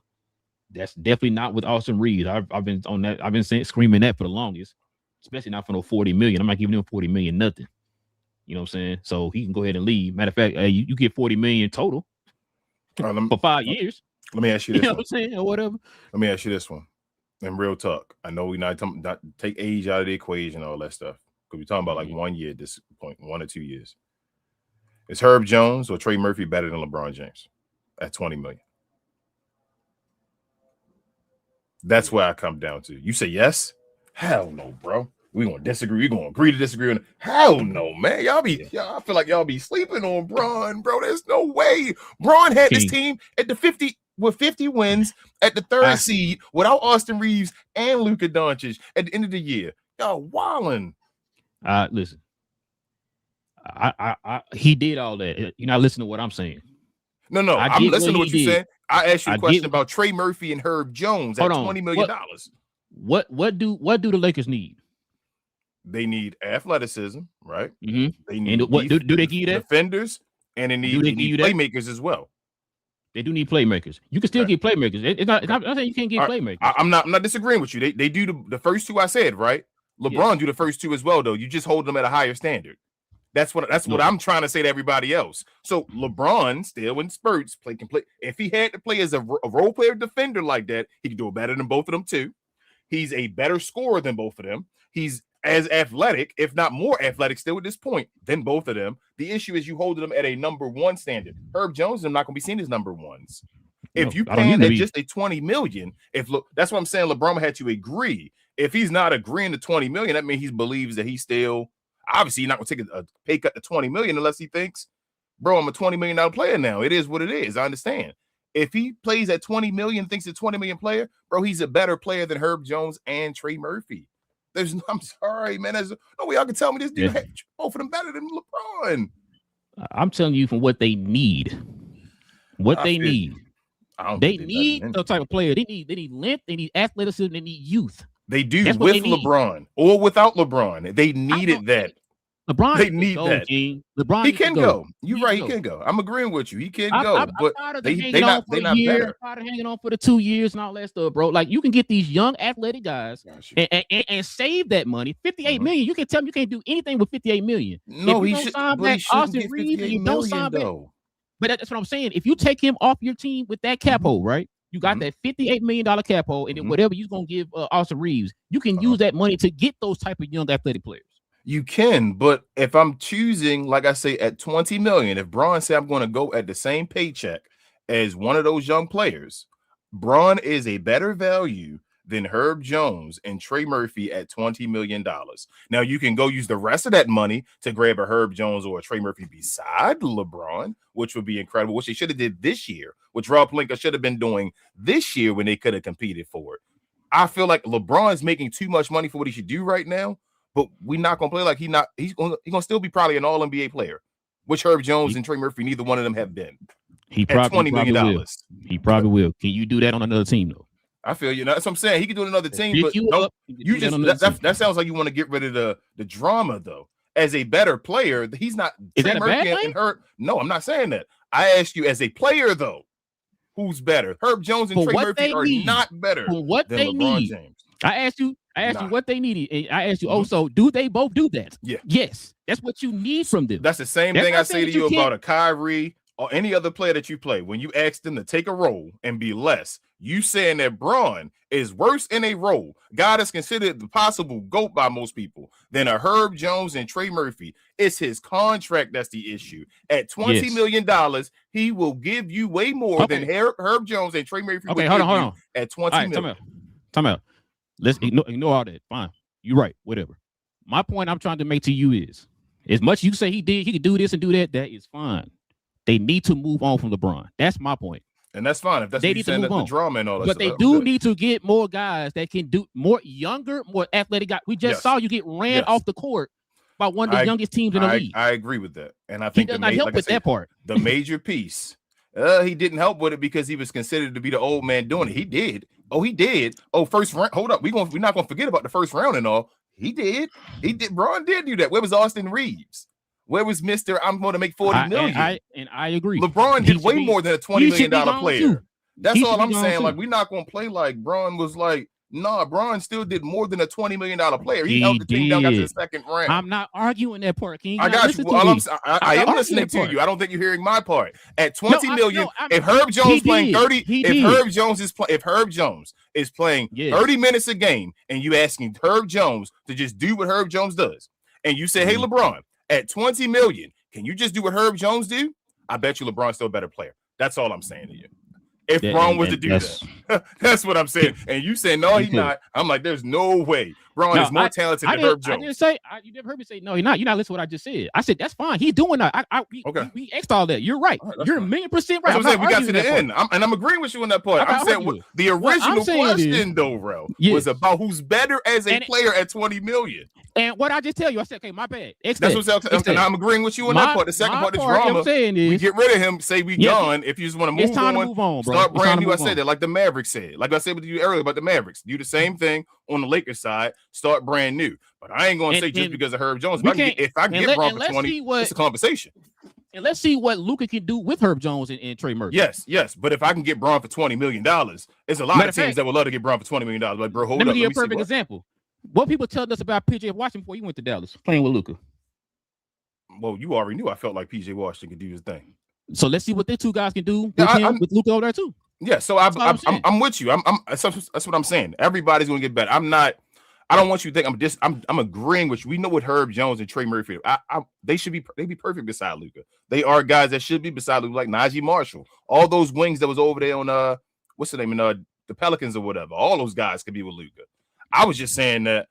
That's definitely not with Austin Reeves. I've been on that. I've been screaming that for the longest, especially not for no 40 million. I'm not giving him 40 million, nothing. You know what I'm saying? So he can go ahead and leave. Matter of fact, hey, you get 40 million total for 5 years. Let me ask you this. You know what I'm saying? Or whatever. Let me ask you this one. In real talk, I know we're not take age out of the equation, all that stuff. Because we're talking about like 1 year at this point, 1 or 2 years. Is Herb Jones or Trey Murphy better than LeBron James at 20 million? That's where I come down to. You say yes? Hell no, bro. We're gonna disagree. We're gonna agree to disagree. Hell no, man. I feel like y'all be sleeping on Bron, bro. There's no way. Bron had this team at the 50 with 50 wins at the third seed without Austin Reeves and Luka Doncic at the end of the year. Y'all wildin'. Listen. He did all that. You're not listening to what I'm saying. No, I'm listening to what you're saying. I asked you a question about Trey Murphy and Herb Jones at $20 million. What do the Lakers need? They need athleticism, right? Mm-hmm. They need do they give you that? Defenders, and they need playmakers as well. They do need playmakers. You can still get playmakers. It's not saying you can't get playmakers. I'm not disagreeing with you. They do the first two I said, right? LeBron do the first two as well, though. You just hold them at a higher standard. That's what I'm trying to say to everybody else. So LeBron still in spurts can play. If he had to play as a role player defender like that, he could do it better than both of them too. He's a better scorer than both of them. He's as athletic, if not more athletic still at this point than both of them. The issue is you hold them at a number one standard. Herb Jones is not going to be seen as number ones. If you paying at just a 20 million, that's what I'm saying. LeBron had to agree. If he's not agreeing to 20 million, that means he believes that he's still obviously not going to take a pay cut to 20 million unless he thinks, bro, I'm a $20 million player now. It is what it is. I understand. If he plays at 20 million, thinks he's a 20 million player, bro, he's a better player than Herb Jones and Trey Murphy. I'm sorry, man. There's no way y'all can tell me this dude had both of them better than LeBron. I'm telling you from what they need. They need those type of player. They need length, they need athleticism, they need youth. They do with LeBron or without LeBron. They needed that. LeBron, they need that. LeBron, he can go. You're right. He can go. I'm agreeing with you. He can go. But they're not better. I'm tired of hanging on for the 2 years and all that stuff, bro. Like you can get these young athletic guys and save that money. 58 million. You can tell me you can't do anything with 58 million. No, he should. Sign back Austin Reeves and you don't sign back. But that's what I'm saying. If you take him off your team with that cap hold, right? You got that $58 million cap hold, and then whatever you're gonna give Austin Reeves, you can use that money to get those type of young athletic players. You can, but if I'm choosing, like I say, at 20 million, if Bron say I'm going to go at the same paycheck as one of those young players, Bron is a better value than Herb Jones and Trey Murphy at $20 million. Now you can go use the rest of that money to grab a Herb Jones or a Trey Murphy beside LeBron, which would be incredible, which they should have did this year, which Rob Pelinka should have been doing this year when they could have competed for it. I feel like LeBron is making too much money for what he should do right now. But we're not gonna play like he's gonna still be probably an all NBA player, which Herb Jones and Trey Murphy, neither one of them have been. He at probably $20 million. will. He probably will. Can you do that on another team though? I feel you. That's what I'm saying. He can do it on another team, but that sounds like you want to get rid of the drama though. As a better player, he's not. Is that a bad thing? And Herb. No, I'm not saying that. I asked you as a player though, who's better? Herb Jones and Trey Murphy are not better than LeBron James. I asked you what they needed. I asked you, so do they both do that? Yeah. Yes. That's what you need from them. That's the same thing I say to you about a Kyrie or any other player that you play. When you ask them to take a role and be less, you saying that Bron is worse in a role. God is considered the possible GOAT by most people than a Herb Jones and Trey Murphy. It's his contract that's the issue. At $20 million, he will give you way more than Herb Jones and Trey Murphy. Okay, hold on. At $20 million. Time out. Let's ignore all that. Fine. You're right. Whatever. My point I'm trying to make to you is, as much you say he could do this and do that, that is fine. They need to move on from LeBron. That's my point. And that's fine. If that's they what you're saying, that the drama and all that. But they do need to get more guys that can do more younger, more athletic guys. We just saw you get ran off the court by one of the youngest teams in the league. I agree with that. And I think he does not help with that part. The major piece, he didn't help with it because he was considered to be the old man doing it. He did. He did. First round. Hold up. We're not gonna forget about the first round and all. He did. Bron did do that. Where was Austin Reeves? Where was Mr. I'm going to make $40 million? I agree. LeBron did way more than a $20 million player. That's all I'm saying. Like, we're not going to play like Bron was like, nah, Bron still did more than a $20 million player. He helped the team down, got to the second round. I'm not arguing that part, King. I got you. I am listening to you. I don't think you're hearing my part. At $20 million, if Herb Jones playing 30, if Herb Jones is playing 30 minutes a game, and you asking Herb Jones to just do what Herb Jones does, and you say, hey, LeBron, at $20 million, can you just do what Herb Jones do? I bet you LeBron's still a better player. That's all I'm saying to you. If Bron was to do that, that's what I'm saying. And you say no, he's not. I'm like, there's no way. Bron is more talented than Herb Jones. I didn't say you never heard me say no. He's not. You're not listening to what I just said. I said that's fine. He's doing that. We X'd all that. You're right. You're fine. 1,000,000% right. I'm saying we got to the end, I'm agreeing with you on that point. I'm saying the original question, though, Rel, was about who's better as a player at $20 million. And what I just tell you, I said, okay, my bad. That's what I'm saying. I'm agreeing with you on that part. The second part, the drama. We get rid of him. Say we done. If you just want to move on, start brand new. I said that, like the Mavericks said. Like I said with you earlier about the Mavericks, do the same thing on the Lakers side. Start brand new. But I ain't going to say just because of Herb Jones. If I can get Bron for 20, it's a conversation. And let's see what Luka can do with Herb Jones and Trey Murphy. Yes. But if I can get Bron for $20 million, there's a lot of teams that would love to get Bron for $20 million. Like, bro, hold up. Let me give you a perfect example. What people told us about PJ Washington before you went to Dallas playing with Luka? Well, you already knew I felt like PJ Washington could do his thing. So let's see what these two guys can do with Luka over there too. Yeah, so I'm with you. That's what I'm saying. Everybody's gonna get better. I don't want you to think I'm agreeing with you. We know what Herb Jones and Trey Murphy. They be perfect beside Luka. They are guys that should be beside Luka, like Najee Marshall. All those wings that was over there on what's the name in the Pelicans or whatever. All those guys could be with Luka. I was just saying that.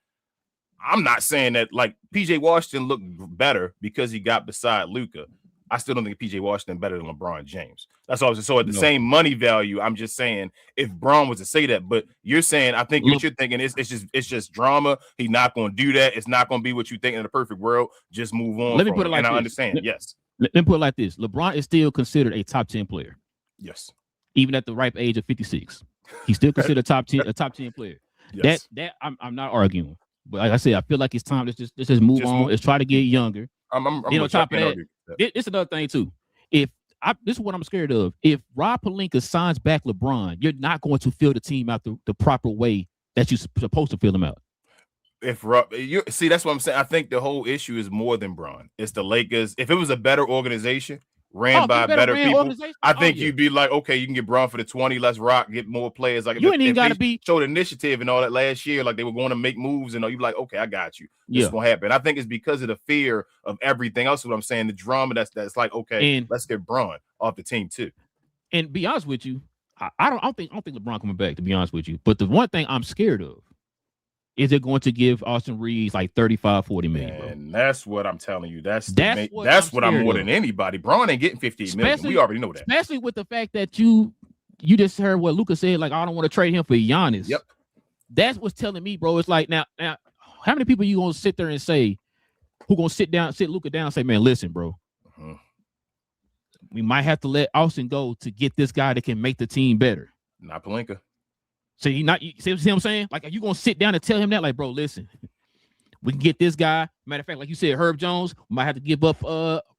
I'm not saying that like PJ Washington looked better because he got beside Luka. I still don't think PJ Washington better than LeBron James. That's all. So at the same money value, I'm just saying if Bron was to say that, but you're saying I think what you're thinking is it's just drama. He's not going to do that. It's not going to be what you think in the perfect world. Just move on. Let me put it like this. I understand. Yes. Let me put it like this. LeBron is still considered a top 10 player. Yes. Even at the ripe age of 56, he's still considered a top 10 player. Yes. That I'm not arguing. But like I said, I feel like it's time. Let's just move on. Let's try to get younger. I'm top of that. It's another thing too. This is what I'm scared of. If Rob Pelinka signs back LeBron, you're not going to fill the team out the proper way that you're supposed to fill them out. That's what I'm saying. I think the whole issue is more than Bron. It's the Lakers. If it was a better organization, ran by better people, I think you'd be like, okay, you can get Bron for the 20. Let's rock, get more players. Like you ain't even got to be showed initiative and all that last year. Like they were going to make moves and all. You be like, okay, I got you. This is gonna happen. I think it's because of the fear of everything else. What I'm saying, the drama that's like, okay, let's get Bron off the team too. And be honest with you, I don't think LeBron coming back. To be honest with you, but the one thing I'm scared of. Is it going to give Austin Reeves like 35, 40 million? And that's what I'm telling you. That's what I'm more than anybody. Bron ain't getting 15 million. We already know that. Especially with the fact that you just heard what Luka said, like, I don't want to trade him for Giannis. Yep. That's what's telling me, bro. It's like now, how many people you gonna sit there and say, who gonna sit Luka down and say, man, listen, bro. we might have to let Austin go to get this guy that can make the team better. Not Pelinka. So you see what I'm saying? Like, are you gonna sit down and tell him that? Like, bro, listen, we can get this guy. Matter of fact, like you said, Herb Jones, we might have to give up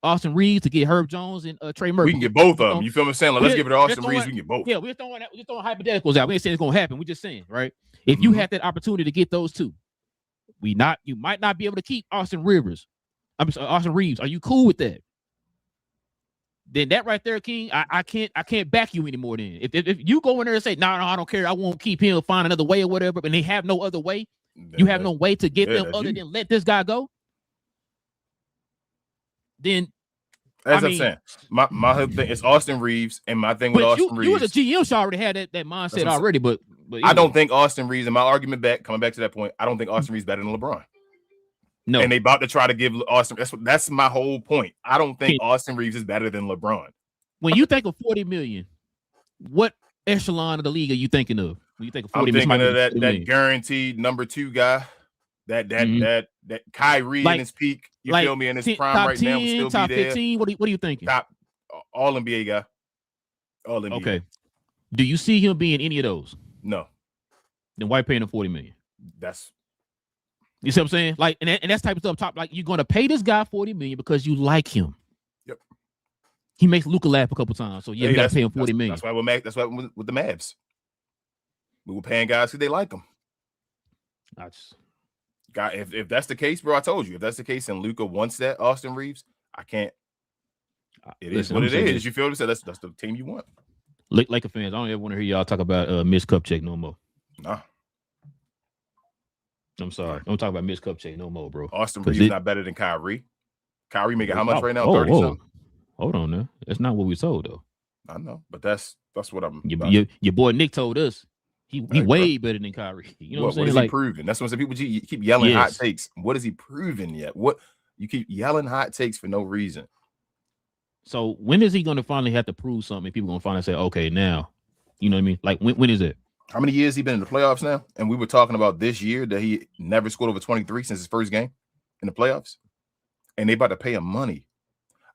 Austin Reeves to get Herb Jones and Trey Murphy. We can get both of them. You feel what I'm saying? Like, let's give it to Austin Reeves. We can get both. Yeah, we're throwing hypotheticals out. We ain't saying it's gonna happen. We're just saying, right? If you had that opportunity to get those two, you might not be able to keep Austin Reeves. Are you cool with that? Then that right there, King, I can't back you anymore. Then if you go in there and say, no, I don't care, I won't keep him, find another way or whatever, and they have no other way, you have no way to get them other than let this guy go. Then, as I'm saying, my thing is Austin Reeves, and my thing with Austin Reeves. You as a GM should already had that mindset already, but I don't think Austin Reeves, and my argument coming back to that point, I don't think Austin Reeves better than LeBron. No, and they about to try to give Austin. That's my whole point. I don't think Austin Reeves is better than LeBron. When you think of $40 million, what echelon of the league are you thinking of? When you think of $40 million, I'm thinking of that guaranteed number 2 guy, that Kyrie in his peak. You feel me? In his prime right 10, now, will still top be there. 15. What are you thinking? Top all NBA guy. All NBA. Okay. Do you see him being any of those? No. Then why paying him $40 million? That's. You see what I'm saying? Like, and that's type of stuff. Top, like, you're going to pay this guy $40 million because you like him. Yep. He makes Luka laugh a couple times, so you got to pay him $40 million. That's why with the Mavs, we were paying guys because they like him. If that's the case, bro, I told you, if that's the case, and Luka wants that Austin Reeves, I can't. It is what it is. You feel what I'm saying? That's the team you want. Laker fans, I don't ever want to hear y'all talk about Mitch Kupchak no more. Nah. I'm sorry. Don't talk about Mitch Kupchak no more, bro. Austin Reeves is not better than Kyrie. Kyrie making how much right now? 30 something. Hold on now. That's not what we told though. I know, but that's what I'm. Your boy Nick told us he way better than Kyrie. You know what I'm saying? What is he proving? That's what I'm saying. People keep yelling hot takes. What is he proving yet? What you keep yelling hot takes for no reason. So when is he going to finally have to prove something? People going to finally say, okay, now, you know what I mean? Like when is it? How many years he been in the playoffs now? And we were talking about this year that he never scored over 23 since his first game in the playoffs. And they about to pay him money.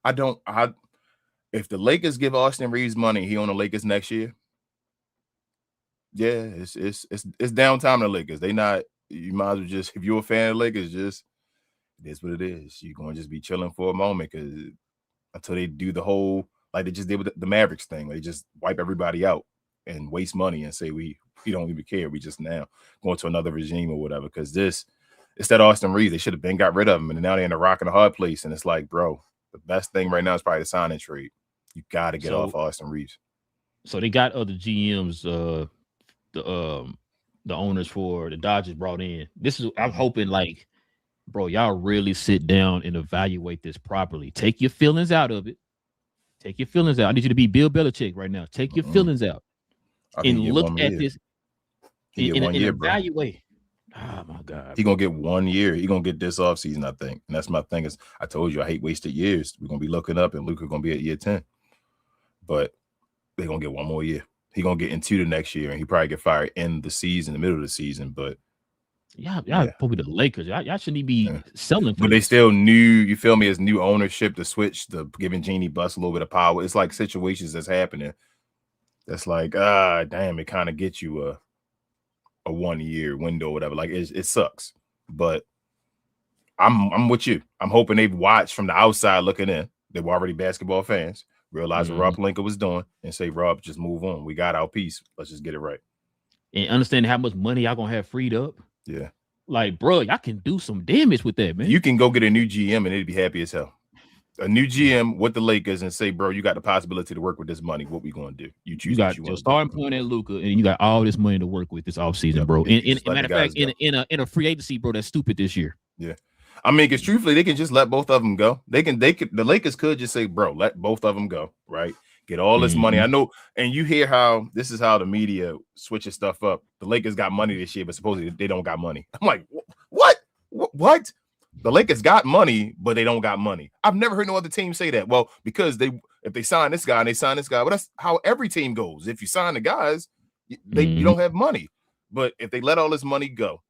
If the Lakers give Austin Reeves money, he on the Lakers next year. Yeah, it's downtime to the Lakers. You might as well just, if you're a fan of the Lakers, just it is what it is. You're going to just be chilling for a moment until they do the whole, like they just did with the Mavericks thing. They just wipe everybody out and waste money and say we don't even care. We just now going to another regime or whatever. Because it's that Austin Reeves. They should have been got rid of him, and now they're in a rock and a hard place. And it's like, bro, the best thing right now is probably the sign and trade. You got to get off Austin Reeves. So they got other GMs, the owners for the Dodgers brought in. I'm hoping, like, bro, y'all really sit down and evaluate this properly. Take your feelings out of it. Take your feelings out. I need you to be Bill Belichick right now. Take your feelings out and look at this and evaluate. Oh my God. He's gonna get 1 year. He's gonna get this offseason, I think. And that's my thing. Is I told you I hate wasted years. We're gonna be looking up and Luka gonna be at year 10. But they're gonna get 1 more year. He's gonna get into the next year and he probably get fired in the season, the middle of the season. But y'all probably the Lakers. Y'all shouldn't be selling. But they still you feel me, as new ownership to switch to giving Jeannie Buss a little bit of power. It's like situations that's happening. That's like, damn, it kind of gets you a 1 year window or whatever. Like it sucks. But I'm with you. I'm hoping they've watched from the outside looking in. They were already basketball fans, realize what Rob Pelinka was doing, and say, Rob, just move on. We got our piece. Let's just get it right. And understand how much money y'all gonna have freed up. Yeah. Like, bro, y'all can do some damage with that, man. You can go get a new GM and they'd be happy as hell. A new GM with the Lakers and say, bro, you got the possibility to work with this money. What we going to do? You choose. You got your starting point at Luka, and you got all this money to work with this offseason, bro. In matter of fact, in a free agency, bro, that's stupid this year. Yeah. I mean, because truthfully, they can just let both of them go. The Lakers could just say, bro, let both of them go, right? Get all this money. I know, and you hear how this is how the media switches stuff up. The Lakers got money this year, but supposedly they don't got money. I'm like, what? What? The Lakers got money, but they don't got money. I've never heard no other team say that. Well, because if they sign this guy and they sign this guy, well, that's how every team goes. If you sign the guys, you don't have money. But if they let all this money go,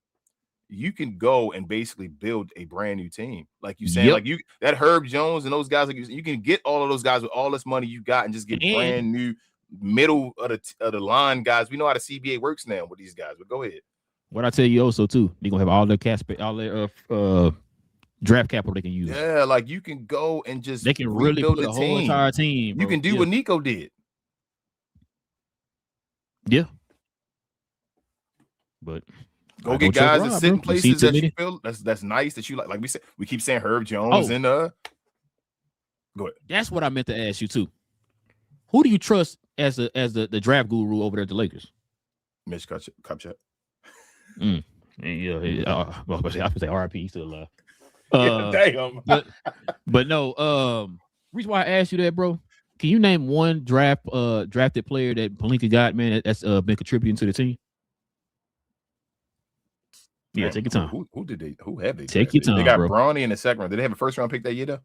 you can go and basically build a brand new team. Like you saying, like that Herb Jones and those guys, like you can get all of those guys with all this money you got and just get brand new middle of the line guys. We know how the CBA works now with these guys, but go ahead. What I tell you also too, they're gonna have all their draft capital they can use. Yeah, like you can go and just they can really build a whole entire team. Bro. You can do what Nico did. Yeah. But go get guys that sit in places that you feel that's nice that you like. Like we said, we keep saying Herb Jones and go ahead. That's what I meant to ask you too. Who do you trust as the draft guru over there at the Lakers? Mitch Kupchak. Yeah. Well, I should say RIP. He's still alive. Damn. but no. Reason why I asked you that, bro. Can you name one drafted player that Pelinka got, man, that's been contributing to the team? Yeah, take your time. Who have they? Take your time. They got bro. Bronny in the second round. Did they have a first round pick that year though?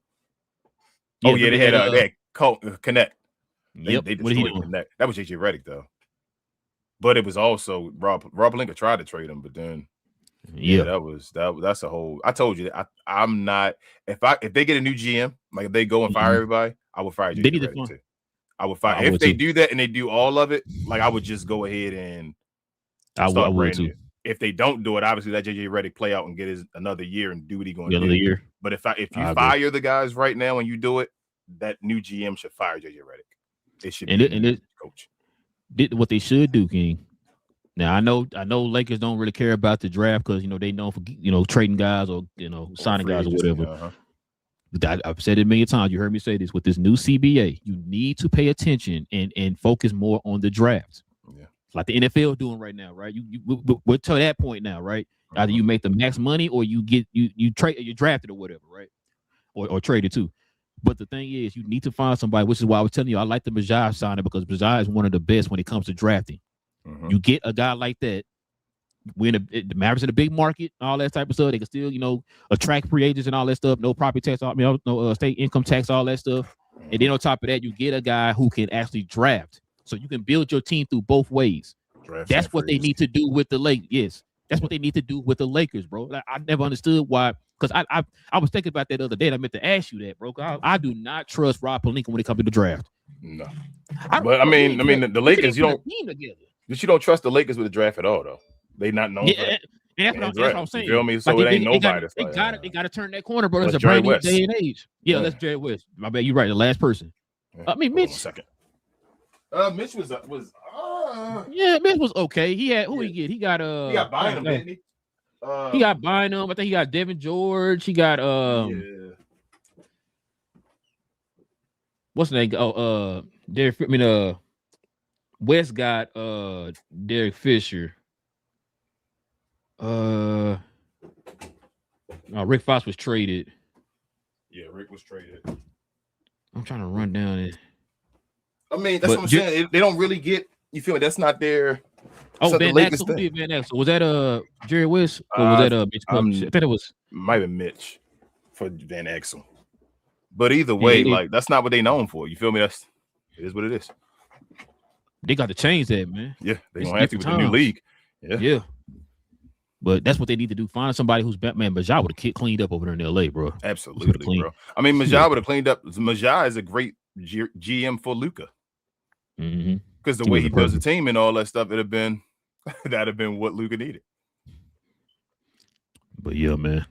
Yeah, they had Connect. Yep. They destroyed Connect. That was JJ Redick though. But it was also Rob Pelinka tried to trade him, but then that's a whole. I told you that I'm not. If they get a new GM, like if they go and fire everybody, I would fire JJ Redick too. I would fire if they do that and they do all of it. Like I would just go ahead and I would too. If they don't do it, obviously let JJ Redick play out and get his another year and do what he's going to do. Another year. But if you fire the guys right now and you do it, that new GM should fire JJ Redick. It should be coach. Did what they should do, King. Now I know Lakers don't really care about the draft because they know for trading guys or signing guys or whatever. But I've said it a million times. You heard me say this with this new CBA. You need to pay attention and focus more on the draft. Yeah, like the NFL doing right now, right? We're to that point now, right? Either you make the max money or you drafted or whatever, right? Or traded too. But the thing is, you need to find somebody, which is why I was telling you I like the Majai signing because Majai is one of the best when it comes to drafting. Mm-hmm. You get a guy like that, when the Mavericks in a big market, all that type of stuff, they can still, attract free agents and all that stuff. No property tax, no state income tax, all that stuff. And then on top of that, you get a guy who can actually draft, so you can build your team through both ways. That's what they need to do with the Lakers. Yes, that's what they need to do with the Lakers, bro. Like, I never understood why. Because I was thinking about that the other day. And I meant to ask you that, bro. I do not trust Rob Pelinka when it comes to the draft. No, but I mean, the Lakers, you don't trust the Lakers with the draft at all, though. They not known. Yeah, that's what I'm saying. You feel me? So it ain't nobody. They got to turn that corner, bro. It's a brand new day and age. Yeah, that's Jerry West. I bet you're right. The last person. I mean, Mitch. Second. Mitch was Mitch was okay. He had who he get? He got Bynum, didn't he? He got Bynum. I think he got Devin George. He got what's the name? Derek. I mean, West got Derek Fisher. Rick Fox was traded. Yeah, Rick was traded. I'm trying to run down it. I mean, that's what I'm saying. They don't really get. You feel me? That's not their. Oh, Van Exel. Who did Van Exel? Was that Jerry West or was that Mitch? I think it was. Might have been Mitch for Van Exel. But either way, that's not what they known for. You feel me? It is what it is. They got to change that, man. Yeah, they're gonna have to with the new league. Yeah. But that's what they need to do. Find somebody who's Batman. Majai would have cleaned up over there in LA, bro. Absolutely, bro. I mean, Majai would have cleaned up. Majai is a great GM for Luka. Because the way he does the team and all that stuff, that'd have been what Luka needed. But yeah, man,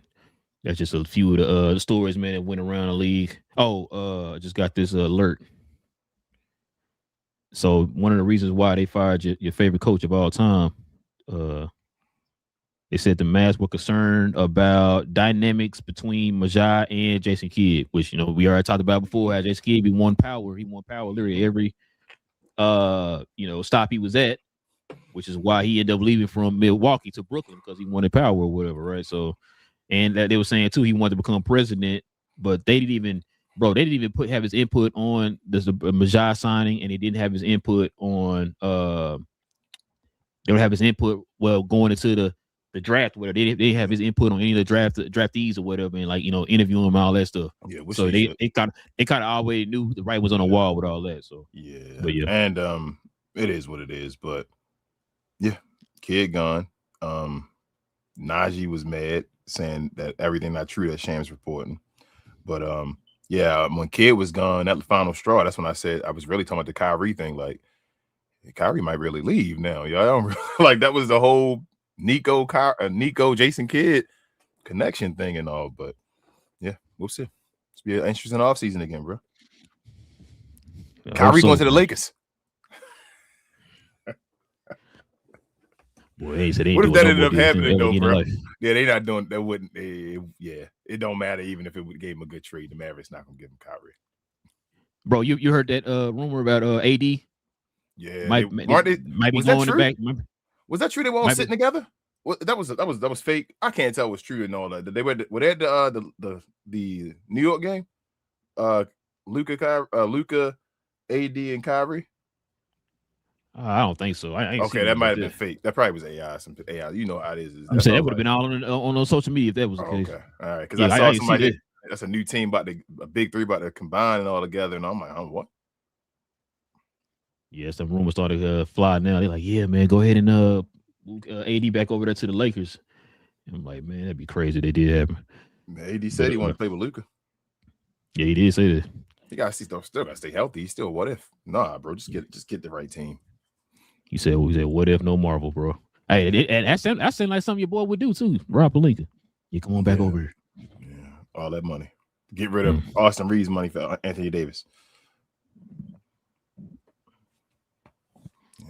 that's just a few of the stories, man, that went around the league. I just got this alert. So one of the reasons why they fired your favorite coach of all time, they said the Mavs were concerned about dynamics between Majai and Jason Kidd, which we already talked about before. How Jason Kidd won power literally every stop he was at, which is why he ended up leaving from Milwaukee to Brooklyn because he wanted power or whatever, right? So, and that they were saying too he wanted to become president, but they didn't even have his input on the Majai signing, and they didn't have his input on they don't have his input going into the draft, whatever. They didn't have his input on any of the draftees or whatever, and interviewing him and all that stuff. Yeah, so they kind of already knew the writing was on the wall with all that. So and it is what it is. But yeah, Kid gone. Najee was mad, saying that everything not true that Shams reporting. But yeah, when Kid was gone, that final straw, that's when I said I was really talking about the Kyrie thing. Like, Kyrie might really leave now. Y'all don't really, like that was the whole Nico, Jason Kidd connection thing and all. But yeah, we'll see. It's be an interesting offseason again, bro. Kyrie going to the Lakers. Boy, so they what if that ended up happening though, bro? Life. Yeah, they not doing that. Wouldn't yeah, it don't matter even if it gave him a good trade. The Mavericks not gonna give him Kyrie. Bro, you heard that rumor about AD? Yeah, might be going back. Was that true? They were all sitting together. Well, that was fake. I can't tell what's true and all that. They were they at the New York game. Luka, AD, and Kyrie. I don't think so. I ain't okay, that might have been fake. That probably was AI. Some AI. You know how it is. I'm saying that would have been all on social media if that was the case. Okay, all right. Because I saw somebody. That's a new team a big three about to combine and all together, and I'm like, what? Yeah, some rumors started flying now. They're like, yeah, man, go ahead and AD back over there to the Lakers. And I'm like, man, that'd be crazy. They did happen. AD said he wanted to play with Luka. Yeah, he did say that. He got still got to stay healthy. He's still what if? Nah, bro, just get the right team. He said, what if no Marvel, bro? Hey, and that sound like something your boy would do too. Rob Pelinka. You come on back over here. Yeah, all that money. Get rid of Austin Reeves' money for Anthony Davis.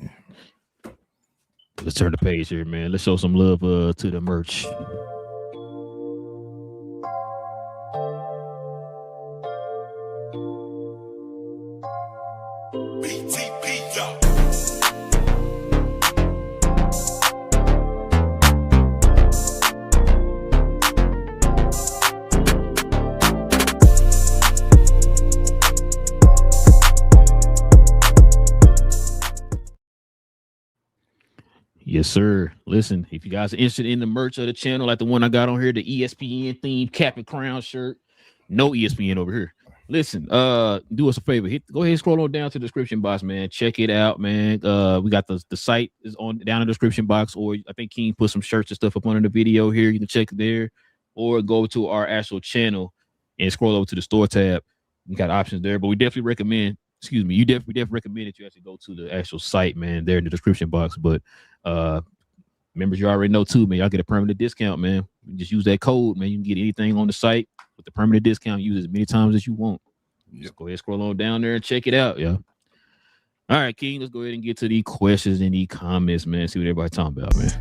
Yeah. Let's turn the page here, man. Let's show some love to the merch. Yes, sir. Listen, if you guys are interested in the merch of the channel, like the one I got on here, the ESPN themed cap and crown shirt, no ESPN over here. Listen, do us a favor. Go ahead and scroll on down to the description box, man. Check it out, man. We got the site is on down in the description box, or I think King put some shirts and stuff up under the video here. You can check it there, or go to our actual channel and scroll over to the store tab. We got options there, but we definitely recommend. We definitely recommend that you actually go to the actual site, man, there in the description box. But members, you already know too, man, y'all get a permanent discount, man. Just use that code, man. You can get anything on the site with the permanent discount. Use it as many times as you want. Just go ahead, scroll on down there and check it out, yeah. All right, King, let's go ahead and get to the questions and the comments, man. See what everybody's talking about, man.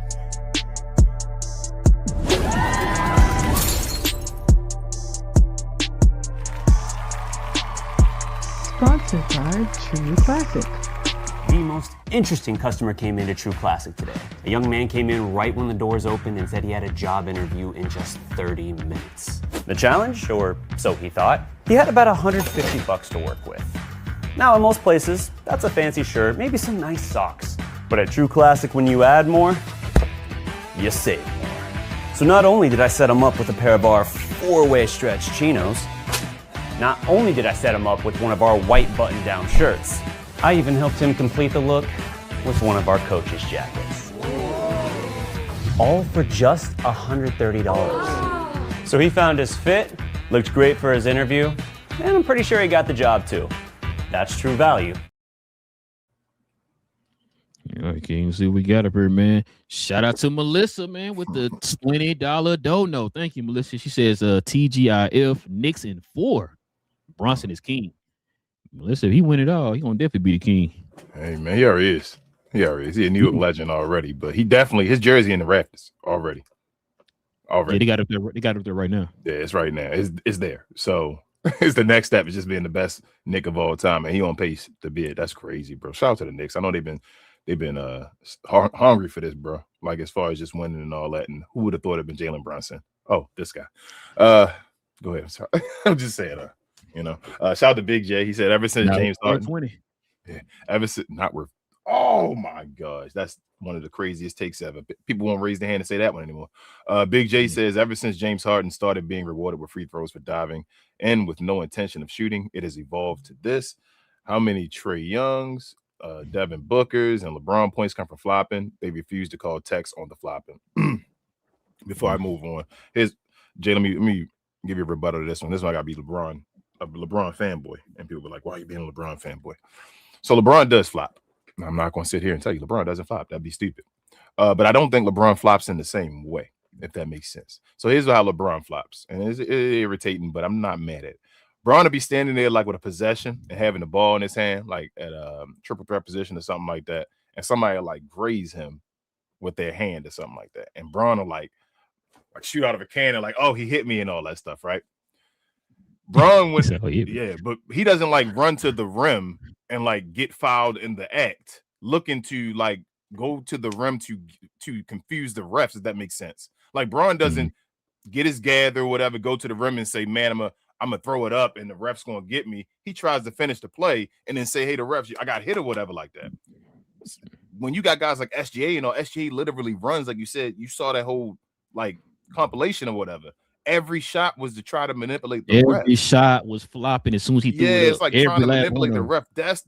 Sponsored by True Classic. The most interesting customer came into True Classic today. A young man came in right when the doors opened and said he had a job interview in just 30 minutes. The challenge, or so he thought, he had about $150 to work with. Now, in most places, that's a fancy shirt, maybe some nice socks. But at True Classic, when you add more, you save more. So not only did I set him up with a pair of our 4-way stretch chinos, not only did I set him up with one of our white button-down shirts, I even helped him complete the look with one of our coach's jackets. All for just $130. So he found his fit, looked great for his interview, and I'm pretty sure he got the job too. That's true value. All right, King, see what we got up here, man. Shout out to Melissa, man, with the $20 dono. Thank you, Melissa. She says TGIF, Knicks in 4. Bronson is king. Melissa, if he win it all, he gonna definitely be the king. Hey man, he already is. He's a New York legend already, but he definitely his jersey in the rafters already. Yeah, they got it up there right now. Yeah, it's right now. It's there. So it's the next step is just being the best Knick of all time, and he on pace to be it. That's crazy, bro. Shout out to the Knicks. I know they've been hungry for this, bro. Like as far as just winning and all that. And who would have thought it'd been Jalen Brunson? Oh, this guy. Go ahead. I'm sorry. I'm just saying. Shout out to Big J. He said ever since James Harden, 20. Yeah, ever since not worth. Oh my gosh, that's one of the craziest takes ever. People won't raise their hand and say that one anymore. Big J says ever since James Harden started being rewarded with free throws for diving and with no intention of shooting, it has evolved to this. How many Trae Youngs, Devin Bookers, and LeBron points come from flopping? They refuse to call techs on the flopping. before I move on. Here's Jay. Let me give you a rebuttal to this one. This one I gotta be LeBron, a LeBron fanboy, and people be like, "Why are you being a LeBron fanboy?" So LeBron does flop. I'm not gonna sit here and tell you LeBron doesn't flop. That'd be stupid. But I don't think LeBron flops in the same way, if that makes sense. So here's how LeBron flops, and it's irritating, but I'm not mad at it. LeBron to be standing there like with a possession and having the ball in his hand, like at a triple threat position or something like that, and somebody will like graze him with their hand or something like that, and Braun will like shoot out of a cannon, like, oh, he hit me and all that stuff, right? Braun went, yeah, but he doesn't like run to the rim and like get fouled in the act, looking to like go to the rim to confuse the refs, if that makes sense. Like Braun doesn't get his gather or whatever, go to the rim and say, man, I'm gonna throw it up and the ref's gonna get me. He tries to finish the play and then say, hey, the refs, I got hit or whatever like that. When you got guys like SGA, SGA literally runs, like you said, you saw that whole like compilation or whatever. Every shot was to try to manipulate the ref. Every shot was flopping as soon as he threw it up. It's like trying to manipulate the ref. That's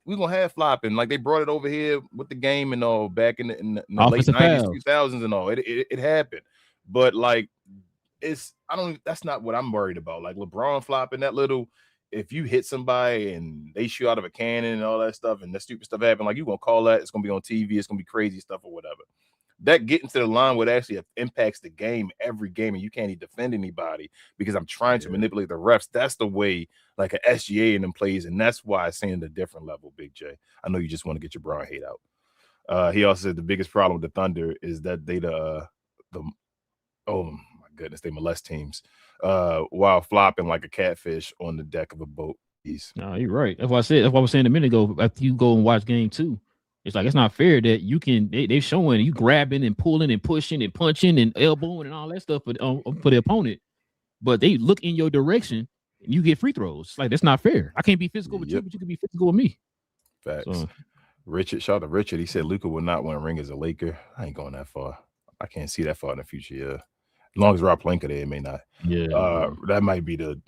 we gonna have flopping. Like they brought it over here with the game and all back in the late 90s, 2000s and all. It happened, but like that's not what I'm worried about. Like LeBron flopping that little. If you hit somebody and they shoot out of a cannon and all that stuff, and that stupid stuff happen, like you gonna call that? It's gonna be on TV. It's gonna be crazy stuff or whatever. That getting to the line would actually impacts the game every game, and you can't even defend anybody because I'm trying to manipulate the refs. That's the way like an SGA in them plays, and that's why I'm saying a different level, Big J. I know you just want to get your Braun hate out. He also said the biggest problem with the Thunder is that they oh my goodness, they molest teams while flopping like a catfish on the deck of a boat. No, you're right. That's what I said. That's what I was saying a minute ago. After you go and watch game 2. It's like it's not fair that you can they're showing you grabbing and pulling and pushing and punching and elbowing and all that stuff for the opponent, but they look in your direction and you get free throws. It's like that's not fair. I can't be physical with you, but you can be physical with me. Facts. So, Richard, shout out to Richard. He said Luka will not win a ring as a Laker. I ain't going that far. I can't see that far in the future. Yeah, as long as Rob Pelinka there, it may not. Yeah, that might be the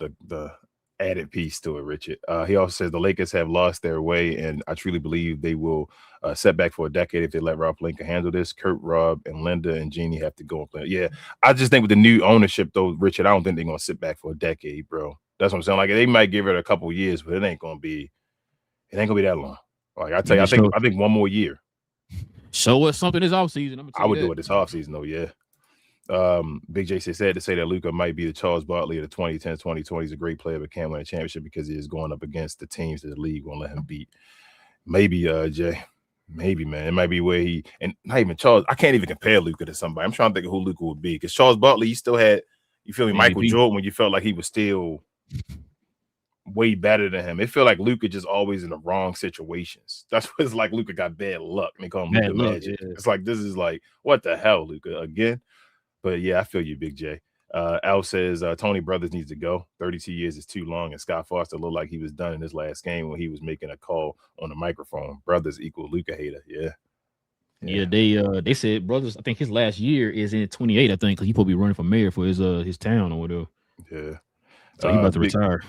added piece to it, Richard. He also says the Lakers have lost their way, and I truly believe they will set back for a decade if they let Rob Pelinka handle this. Kurt, Rob, and Linda and Jeannie have to go and play. Yeah, I just think with the new ownership, though, Richard, I don't think they're going to sit back for a decade, bro. That's what I'm saying. Like they might give it a couple years, but it ain't going to be that long. Like I tell you, I think one more year. Show us something this offseason. I would do it this offseason, though. Yeah. Big J said to say that Luka might be the Charles Barkley of the 2010s, 2020s, a great player but can't win a championship because he is going up against the teams that the league won't let him beat. Maybe Jay, maybe, man, it might be where he, and not even Charles. I can't even compare Luka to somebody. I'm trying to think of who Luka would be because Charles Barkley, you still had, you feel me, Michael Jordan, when you felt like he was still way better than him. It felt like Luka just always in the wrong situations. That's what it's like. Luka got bad luck. They call him Luka Magic. Yeah. It's like this is like what the hell, Luka again. But yeah, I feel you, Big J. Al says Tony Brothers needs to go. 32 years is too long, and Scott Foster looked like he was done in his last game when he was making a call on the microphone. Brothers equal Luka hater. Yeah, they said Brothers. I think his last year is in 28. I think because he probably running for mayor for his town or whatever. Yeah, so he about to retire.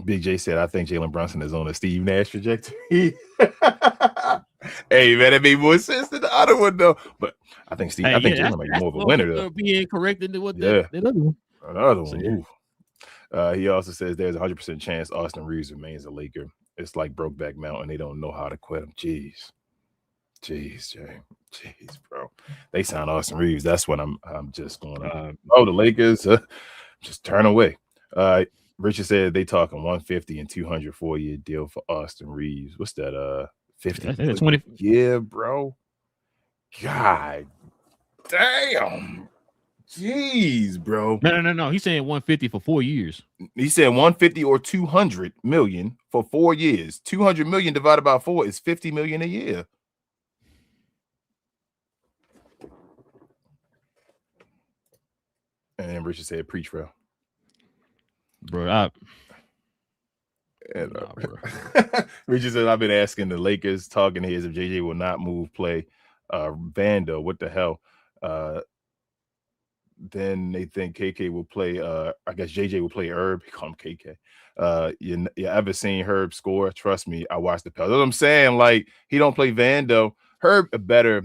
Big J said, I think Jalen Brunson is on a Steve Nash trajectory. Hey, man, that made more sense than the other one, though. But I think Jalen might be more of a winner, though. Being corrected than what the other one. Another one. So, he also says there's a 100% chance Austin Reeves remains a Laker. It's like Brokeback Mountain. They don't know how to quit him. Jeez, Jay. Jeez, bro. They signed Austin Reeves. That's what I'm just going on. The Lakers just turn away. Richard said they talking 150 and 200 4-year deal for Austin Reeves. What's that? 50? 20. Yeah, bro. God damn. Jeez, bro. No. He's saying 150 for 4 years. He said 150 or 200 million for 4 years. 200 million divided by 4 is 50 million a year. And then Richard said, preach, bro. Bro, Richard said, I've been asking the Lakers talking heads if JJ will not move play Vando. What the hell? Then they think KK will play. I guess JJ will play Herb. He call him KK. You ever seen Herb score? Trust me, I watched the Pels. That's what I'm saying. Like he don't play Vando. Herb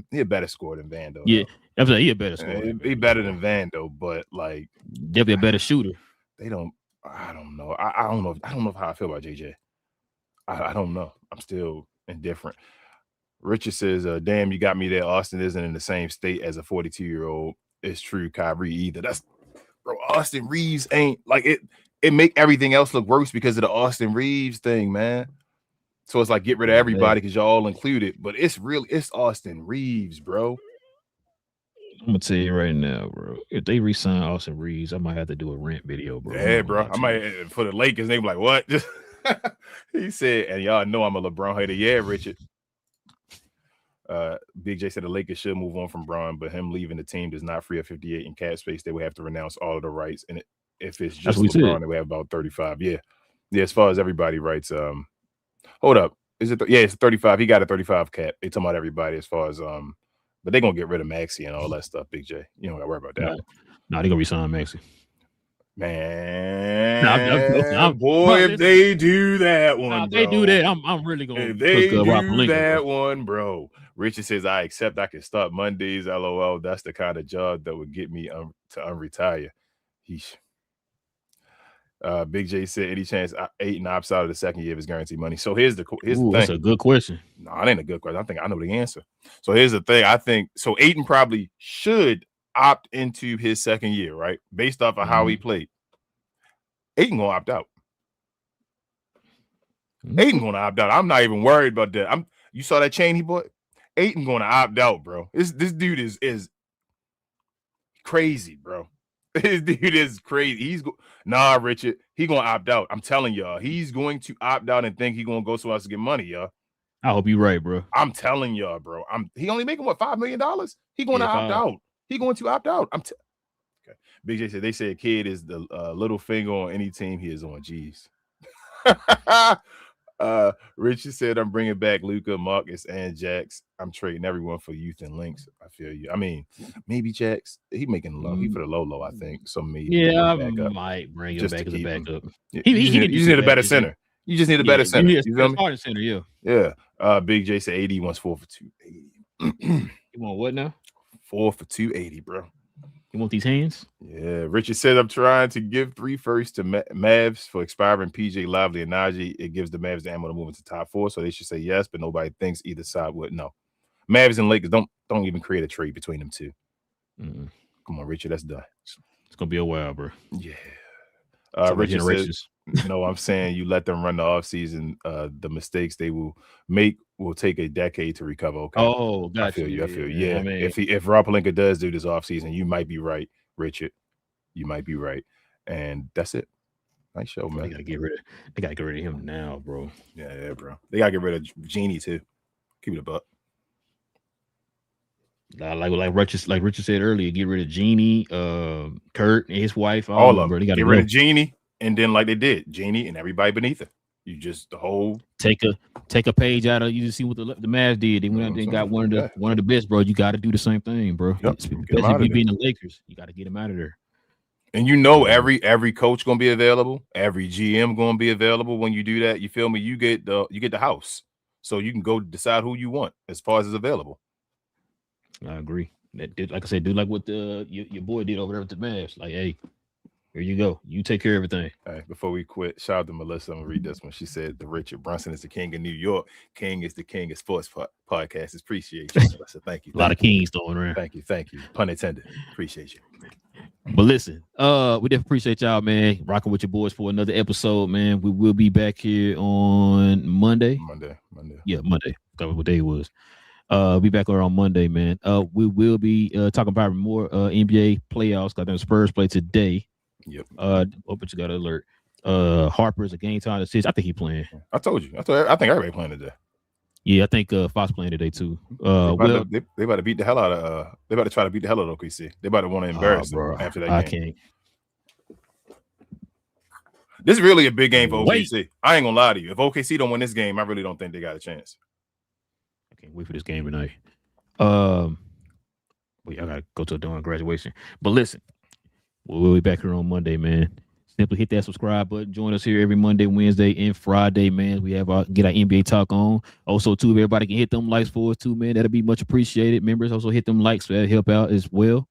he a better scorer than Vando. Yeah, That's he a better scorer. He better than Van though, but like definitely a better shooter. I don't know. I don't know how I feel about JJ. I don't know. I'm still indifferent. Richard says, damn, you got me there. Austin isn't in the same state as a 42-year-old. It's true, Kyrie either. That's bro, Austin Reeves ain't like it. It make everything else look worse because of the Austin Reeves thing, man. So it's like get rid of everybody because y'all all included, but it's Austin Reeves, bro. I'm gonna tell you right now, bro. If they re-sign Austin Reeves, I might have to do a rent video, bro. Yeah, bro. I might for the Lakers. They be like, what? He said, and y'all know I'm a LeBron hater. Yeah, Richard. Big J said the Lakers should move on from Bron, but him leaving the team does not free up 58 in cap space. They would have to renounce all of the rights, and if it's just LeBron, they would have about 35. Yeah. As far as everybody writes, hold up, is it? It's 35. He got a 35 cap. They talking about everybody as far as but they gonna get rid of Maxey and all that stuff. Big J, you don't gotta worry about that. No, they gonna resign Maxey. Man, boy, if they do that one, they do that. I'm really gonna. If they do that one, bro. Richard says, I accept I can start Mondays. LOL. That's the kind of job that would get me to unretire. Big J said, any chance Ayton opts out of the second year of his guaranteed money? So here's the thing. That's a good question. No, it ain't a good question. I think I know the answer. So here's the thing. I think so. Ayton probably should opt into his second year, right? Based off of how he played. Ayton gonna opt out. Ayton gonna opt out. I'm not even worried about that. You saw that chain he bought? Ayton gonna opt out, bro. This dude is crazy, bro. This dude is crazy. Richard, he gonna opt out. I'm telling y'all, he's going to opt out and think he gonna go somewhere else to get money, y'all. I hope you're right, bro. I'm telling y'all, bro. He only making what, $5 million? He gonna opt out. He going to opt out. Okay. Big J said they say a kid is the little finger on any team he is on. Jeez. Richard said, I'm bringing back Luka, Marcus, and Jax. I'm trading everyone for youth and links. I feel you. I mean, maybe Jax. He making low. He for the low, I think. So maybe. I might bring him back as a backup. You just need a better center. You just need a better center. You know what I mean? Center, yeah. Yeah. Big J said 80 wants 4 for 280. You want what now? 4 for 280, bro. You want these hands? Yeah. Richard said, I'm trying to give 3 firsts to Mavs for expiring PJ, Lively, and Najee. It gives the Mavs the ammo to move into top 4, so they should say yes, but nobody thinks either side would. No. Mavs and Lakers, don't even create a trade between them two. Come on, Richard, that's done. It's going to be a while, bro. Yeah. Richard says, no, I'm saying you let them run the offseason. The mistakes they will make will take a decade to recover. Okay. Oh, gotcha. I feel you. Yeah. I mean, if Rob Pelinka does do this offseason, you might be right, Richard. You might be right. And that's it. Nice show, man. They gotta get rid of him now, bro. Yeah, bro. They gotta get rid of Genie too. Keep it a buck. Like Richard said earlier, get rid of Genie, Kurt and his wife. All of them. Bro. They gotta get rid of Genie, and then like they did, Genie and everybody beneath her. You just the whole take a page out of you to see what the Mavs did. They went out there and got one of the best, bro. You got to do the same thing, bro. Yep. Especially if you being the Lakers, you got to get them out of there. And you know every coach gonna be available, every GM gonna be available when you do that. You feel me? You get the house, so you can go decide who you want as far as is available. I agree. Like I said, do like what your boy did over there with the Mavs. Like, hey, here you go. You take care of everything. All right, before we quit, shout out to Melissa. I'm gonna read this one. She said, "The Richard Brunson is the king of New York. King is the king of sports podcasts. Appreciate you." Melissa. Thank you. A lot of kings throwing around. Thank you. Pun intended. Appreciate you. But listen, we definitely appreciate y'all, man. Rocking with your boys for another episode, man. We will be back here on Monday. Yeah, Monday. That was what day it was. Be back on Monday, man. We will be talking about more NBA playoffs. Got them Spurs play today. Yep. But you got to alert. Harper's a game time decision. I think he playing. I told you. I think everybody playing today. Yeah, I think Fox playing today too. They about to beat the hell out of. They about to try to beat the hell out of OKC. They about to want to embarrass them after that game. I can't. This is really a big game for OKC. I ain't gonna lie to you. If OKC don't win this game, I really don't think they got a chance. I can't wait for this game tonight. I gotta go to a graduation. But listen, we'll be back here on Monday, man. Simply hit that subscribe button. Join us here every Monday, Wednesday, and Friday, man. We have get our NBA talk on. Also, too, if everybody can hit them likes for us too, man, that'll be much appreciated. Members also hit them likes, so that'll help out as well.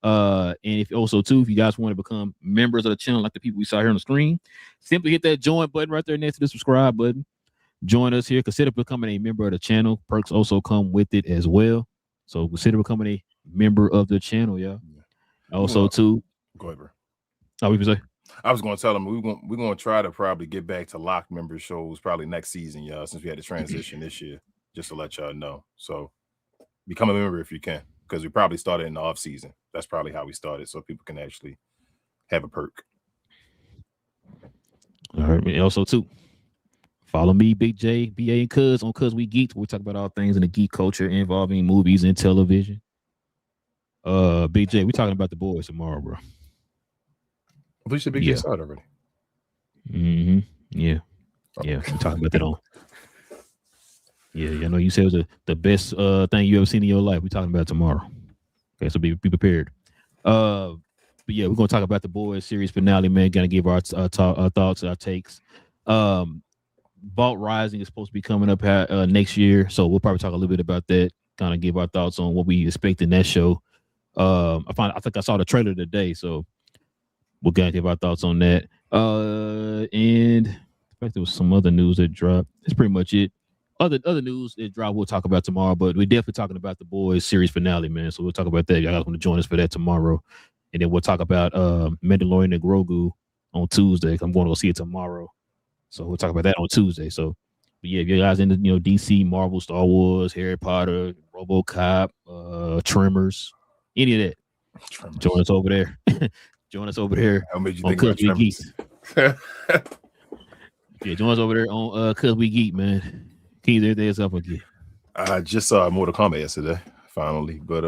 And if also too, if you guys want to become members of the channel, like the people we saw here on the screen, simply hit that join button right there next to the subscribe button. Join us here. Consider becoming a member of the channel. Perks also come with it as well. So consider becoming a member of the channel, y'all. Also, too. Go ahead, bro. Oh, we can say. I was going to tell them we're going to try to probably get back to locked member shows probably next season, y'all, since we had to transition this year, just to let y'all know. So become a member if you can, because we probably started in the off season. That's probably how we started, so people can actually have a perk. All right. And also, too, follow me, Big J, BA, and Cuz on Cuz We Geek. We talk about all things in the geek culture involving movies and television. Big J, we talking about The Boys tomorrow, bro. I believe the Big J started already. Mm-hmm. Yeah. Yeah. We're talking about that on. Yeah, I know you said it was the best thing you ever seen in your life. We're talking about it tomorrow. Okay, so be prepared. But yeah, we're gonna talk about The Boys series finale, man. Gonna give our thoughts, our takes. Vault Rising is supposed to be coming up next year, so we'll probably talk a little bit about that. Kind of give our thoughts on what we expect in that show. I think I saw the trailer today, so we're gonna give our thoughts on that. And in fact, there was some other news that dropped. That's pretty much it. Other news that dropped, we'll talk about tomorrow. But we're definitely talking about The Boys series finale, man. So we'll talk about that. Y'all guys want to join us for that tomorrow, and then we'll talk about Mandalorian and Grogu on Tuesday. I'm going to go see it tomorrow, so we'll talk about that on Tuesday. So, but yeah, if you guys into DC, Marvel, Star Wars, Harry Potter, RoboCop, Tremors, any of that, join us over there. Join us over here How made you on think Cuz about We Geek. Tremors? Yeah, join us over there on Cuz We Geek, man. Keys, everything else up again. I just saw Mortal Kombat yesterday, finally. But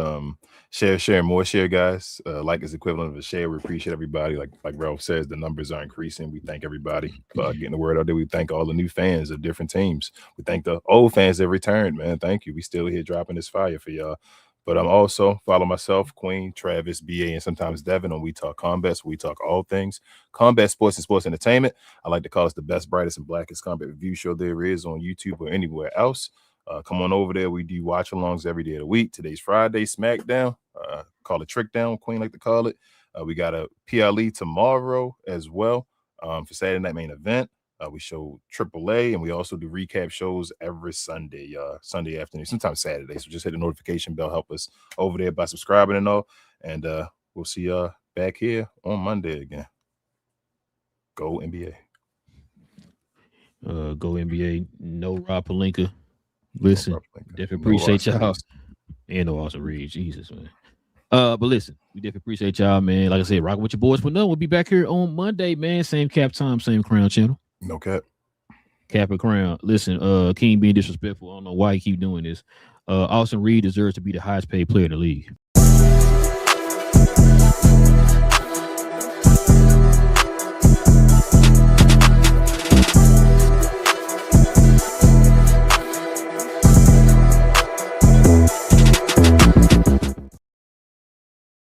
share more, guys. Like is equivalent of a share. We appreciate everybody. Like Ralph says, the numbers are increasing. We thank everybody for getting the word out there. We thank all the new fans of different teams. We thank the old fans that returned, man. Thank you. We still here dropping this fire for y'all. But I'm also follow myself, Queen, Travis, BA, and sometimes Devin on We Talk Combat. So we talk all things combat, sports, and sports entertainment. I like to call us the best, brightest, and blackest combat review show there is on YouTube or anywhere else. Come on over there. We do watch alongs every day of the week. Today's Friday, SmackDown. Call it Trick Down, Queen like to call it. We got a PLE tomorrow as well for Saturday Night Main Event. We show AAA, and we also do recap shows every Sunday, Sunday afternoon, sometimes Saturday. So just hit the notification bell, help us over there by subscribing and all. And we'll see y'all back here on Monday again. Go NBA. Go NBA. No Rob Pelinka. Listen, definitely appreciate y'all. And no Austin Reed. Jesus, man. But listen, we definitely appreciate y'all, man. Like I said, rocking with your boys. But no, we'll be back here on Monday, man. Same cap time, same crown channel. No cap. Cap and crown. Listen, King being disrespectful. I don't know why he keep doing this. Austin Reed deserves to be the highest paid player in the league.